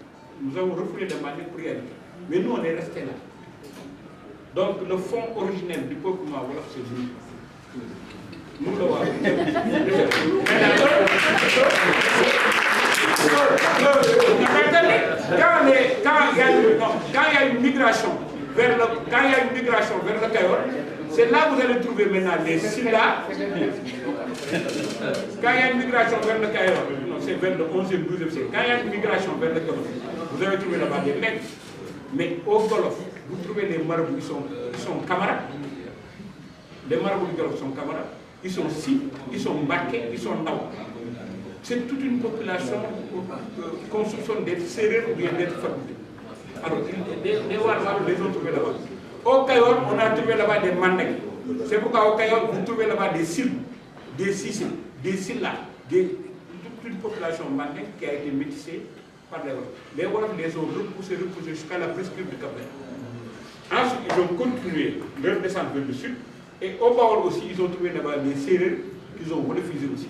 G: Nous avons refoulé les mandingues pour y aller. Mais nous, on est restés là. Donc le fond originel du peuplement Wolof, c'est nous. Nous le voyons. Quand il y a une migration vers le Kayor, c'est là que vous allez trouver maintenant les Silla. Quand il y a une migration vers le Kayor, c'est vers le 11e, 12e siècle. Quand il y a une migration vers le Jolof, vous allez trouver là-bas des mecs. Mais au Jolof, vous trouvez les marabouts qui sont camarades. Les marabouts du Jolof sont camarades. Ils sont ils sont marqués, ils sont nawa. C'est toute une population qu'on soupçonne d'être sérieux ou bien d'être fabriquée. Alors, les Waalo les ont trouvés là-bas. Au Kayor, on a trouvé là-bas des Mandingues. C'est pourquoi au Kayor, vous trouvez là-bas des Sil, des Sissé, des Silla, toute une population mandingue qui a été métissée par les Wolof. Les Wolof les ont repoussés jusqu'à la presqu'île du Cap-Vert. Ensuite, ils ont continué leur descente vers le sud. Et au Baol aussi, ils ont trouvé là-bas des Sérères qu'ils ont refusés aussi.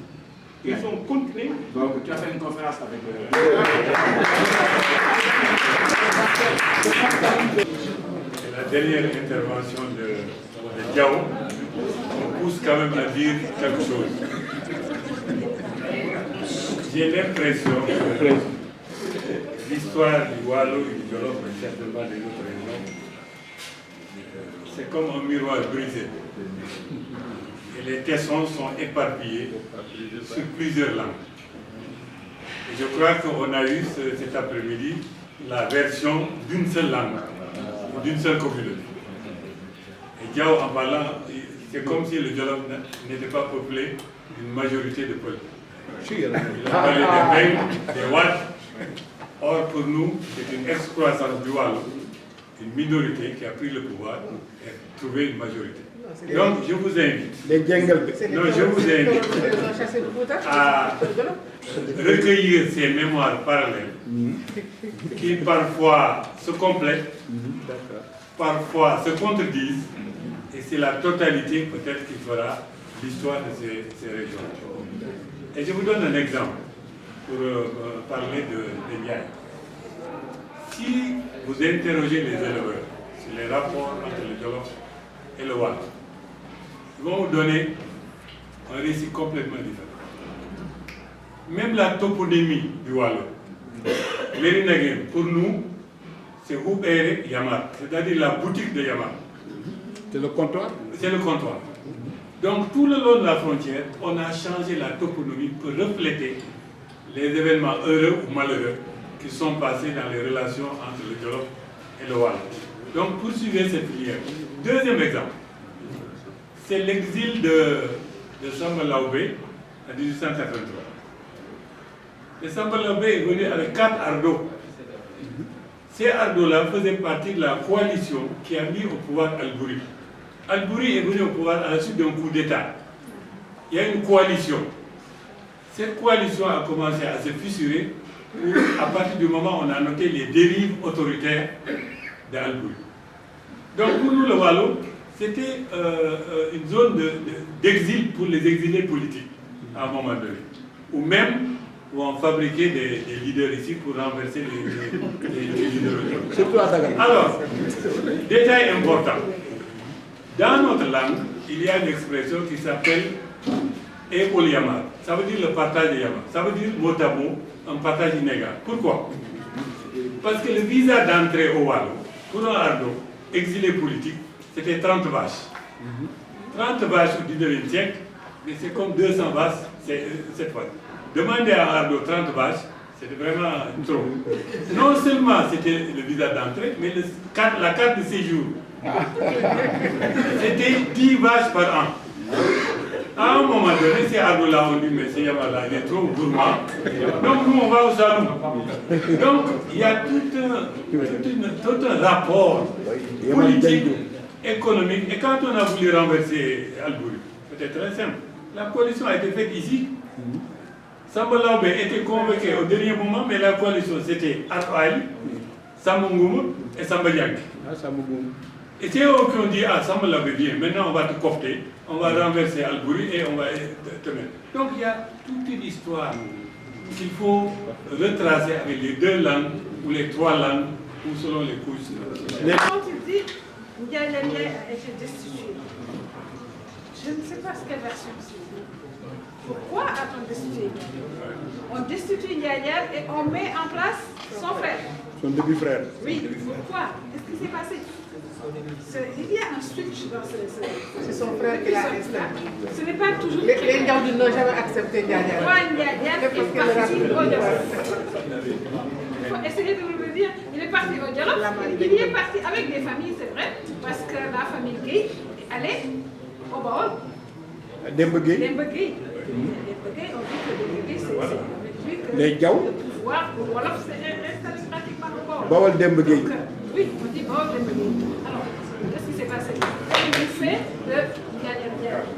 G: Ils ont continué.
A: Donc, tu as fait une conférence avec
I: La dernière intervention de Diaw me pousse quand même à dire quelque chose. J'ai l'impression que l'histoire du Waalo et du Jolof, mais certainement des autres régions, c'est comme un miroir brisé. Et les tessons sont éparpillés sur plusieurs langues. Et je crois qu'on a eu cet après-midi la version d'une seule langue, ou d'une seule communauté. Et Diaw, en parlant, c'est comme si le Jolof n'était pas peuplé d'une majorité de peuples. Il a parlé des Beng, des Wat. Or, pour nous, c'est une excroissance du Waalo, une minorité qui a pris le pouvoir et trouvé une majorité. Donc, je vous invite, à recueillir ces mémoires parallèles qui parfois se complètent, parfois se contredisent, et c'est la totalité peut-être qui fera l'histoire de ces régions. Et je vous donne un exemple pour parler de Ndiaye. Si vous interrogez les éleveurs sur les rapports entre le Jolof et le Waalo, ils vont vous donner un récit complètement différent. Même la toponymie du Waalo, Lerinagem, pour nous, c'est Houbere Yamar, c'est-à-dire la boutique de Yamar.
C: C'est le comptoir?
I: C'est le comptoir. Donc tout le long de la frontière, on a changé la toponymie pour refléter les événements heureux ou malheureux qui sont passés dans les relations entre le Jolof et le Waalo. Donc poursuivez cette filière. Deuxième exemple, c'est l'exil de Samba Laobé en 1883. Et Samba Laobé est venu avec 4 ardos. Ces ardos-là faisaient partie de la coalition qui a mis au pouvoir Al-Bouri. Al-Bouri est venu au pouvoir à la suite d'un coup d'État. Il y a une coalition. Cette coalition a commencé à se fissurer à partir du moment où on a noté les dérives autoritaires d'Al-Bouri. Donc pour nous, le Waalo, c'était une zone d'exil pour les exilés politiques à un moment donné. Ou même où on fabriquait des leaders ici pour renverser les leaders. Alors, détail important. Dans notre langue, il y a une expression qui s'appelle Ekol Yamar. Ça veut dire le partage de Yamar. Ça veut dire mot à mot, un partage inégal. Pourquoi? Parce que le visa d'entrée au Waalo, pour un ardo, exilé politique, c'était 30 vaches. 30 vaches au 19e siècle, mais c'est comme 200 vaches cette fois. Demander à un ardo 30 vaches, c'était vraiment trop. Non seulement c'était le visa d'entrée, mais la carte de séjour. C'était 10 vaches par an. À un moment donné, ces ardos-là ont dit, mais c'est Yamala, il est trop gourmand. Donc nous, on va au salon. Donc il y a tout un rapport politique économique. Et quand on a voulu renverser Albouri, c'était très simple. La coalition a été faite ici. Samba Laobé était convoqué au dernier moment, mais la coalition c'était Arkoali, Samba Ngoum et Samba Diak. Et c'est eux qui ont dit, ah, Samba Laobé vient, maintenant on va te cofter, on va renverser Albouri et on va te mettre. Donc il y a toute une histoire qu'il faut retracer avec les 2 langues ou les 3 langues ou selon les couches.
J: Quand il dit Ndiaye a été destitué, je ne sais pas quelle version c'est. Pourquoi a-t-on destitué Ndiaye? On destitue Ndiaye et on met en place son frère.
G: Son demi-frère.
J: Oui, pourquoi? Qu'est-ce qui s'est passé? Il y a un switch dans ce...
B: C'est son frère qui l'a installé.
J: Ce n'est pas toujours...
B: Les Ndiaye n'ont jamais accepté Ndiaye.
J: Moi, Ndiaye est parti au Jolof. Il faut essayer de me dire, il est parti au Jolof, il y est parti avec des familles, c'est vrai, parce que la famille Gueye est allée au Baol.
G: Demba Gueye.
J: Demba Gueye. Demba Gueye, on dit que Demba Gueye, c'est
G: Les Diaw.
J: le pouvoir pour Wolof, c'est installé pratiquement au Baol.
G: Baol Demba Gueye.
J: Oui, on dit Baol Demba Gueye. Alors, qu'est-ce qui s'est passé? Il fait de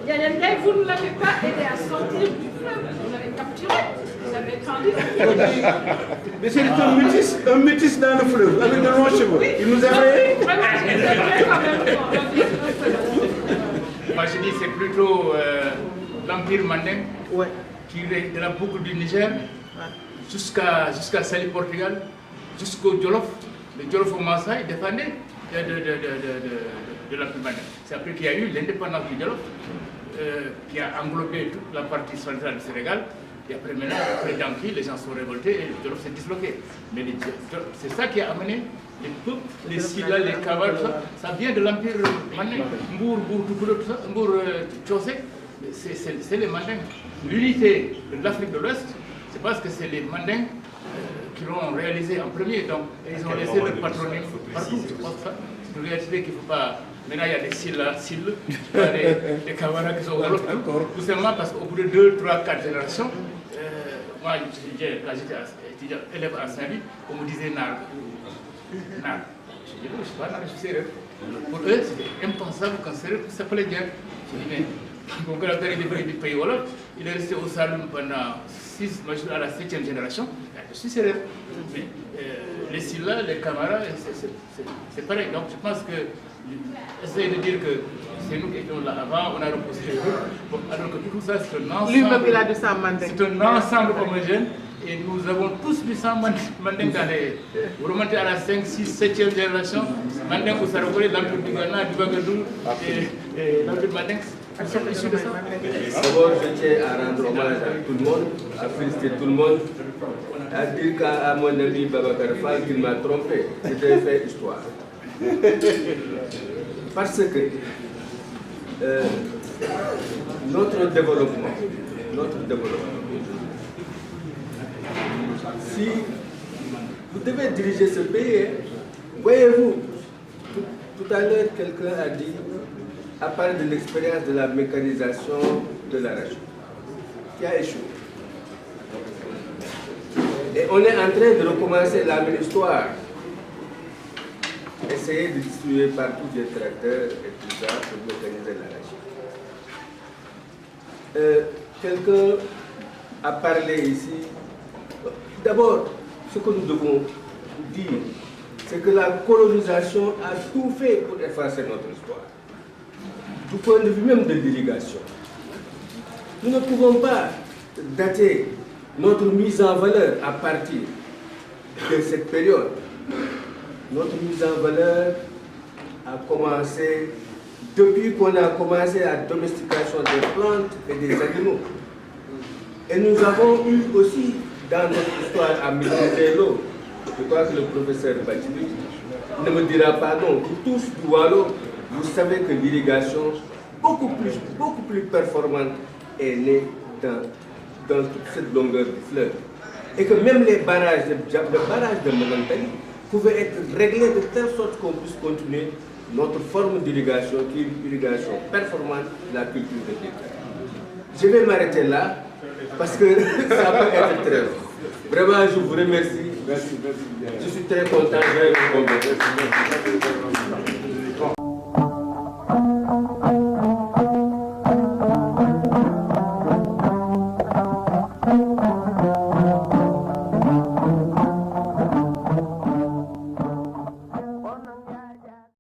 J: Ndiaye Ndiaye, vous ne l'avez pas aidé à sortir du fleuve, vous l'avez capturé, vous l'avez tendu.
G: Mais c'est un métis dans le fleuve, avec de longs cheveux.
J: Oui.
G: Il nous a fait...
J: Vraiment, c'est vrai quand même.
K: Moi je dis c'est plutôt l'Empire Manding qui est de la boucle du Niger jusqu'à Sali Portugal, jusqu'au Jolof. Le Jolof au Maasai dépendait de l'Empire Manding. C'est après qu'il y a eu l'indépendance du Jolof qui a englobé toute la partie centrale du Sénégal. Et après maintenant, après Danki, les gens sont révoltés et le Jolof s'est disloqué. Mais c'est ça qui a amené les peuples, les Silla, les Kawal, ça vient de l'Empire Manding. Mbour, tout ça, Mbour, Tchosé, c'est les Mandings. L'unité de l'Afrique de l'Ouest, c'est parce que c'est les Mandings qui l'ont réalisé en premier. Donc, ils ont laissé le patronyme partout. Je pense que c'est une réalité qu'il ne faut pas. Maintenant, il y a des Silla, des Kawara qui sont au Wolof, tout simplement parce qu'au bout de 2, 3, 4 générations, moi, quand j'étais élève à Saint-Louis, on me disait Nar. Nar. Je dis, je ne suis pas Nar, je suis sérieux. Pour eux, c'était impensable qu'un sérieux s'appelait Diak. Je dis, mais mon grand-père est du pays Wolof, il est resté au Saloum pendant 6, moi je suis à la 7e génération, je suis sérieux. Mais les Silla, les Camara, c'est pareil. Donc je pense que, essayer de dire que c'est nous qui étions là avant, on a repoussé les autres, bon, alors que tout ça c'est un ensemble.
B: Lui-même il a du sang manding.
K: C'est un ensemble homogène et nous avons tous du sang manding dans les. Vous remontez à la 5, 6, 7e génération, manding au Sarakore, l'Empire du Ghana, du Bagadou et l'Empire manding.
L: D'abord, je tiens à rendre hommage à tout le monde, à féliciter tout le monde, à dire qu'à mon ami Babacar Fall qu'il m'a trompé. C'était fait histoire. Parce que notre développement, si vous devez diriger ce pays, voyez-vous, tout à l'heure quelqu'un a dit, à part de l'expérience de la mécanisation de la région, qui a échoué. Et on est en train de recommencer la même histoire. Essayer de distribuer partout des tracteurs et tout ça pour mécaniser la région. Quelqu'un a parlé ici. D'abord, ce que nous devons dire, c'est que la colonisation a tout fait pour effacer notre histoire. Du point de vue même de l'irrigation. Nous ne pouvons pas dater notre mise en valeur à partir de cette période. Notre mise en valeur a commencé depuis qu'on a commencé la domestication des plantes et des animaux. Et nous avons eu aussi dans notre histoire à maîtriser l'eau. Je crois que le professeur Batili ne me dira pas non. Vous tous du Walo, vous savez que l'irrigation beaucoup plus performante est née dans toute cette longueur du fleuve. Et que même les barrages, le barrage de Manantali pouvaient être réglés de telle sorte qu'on puisse continuer notre forme d'irrigation qui est une irrigation performante de la culture de l'État. Je vais m'arrêter là parce que ça peut être très long. Vraiment, je vous remercie. Je suis très content de vous rencontrer.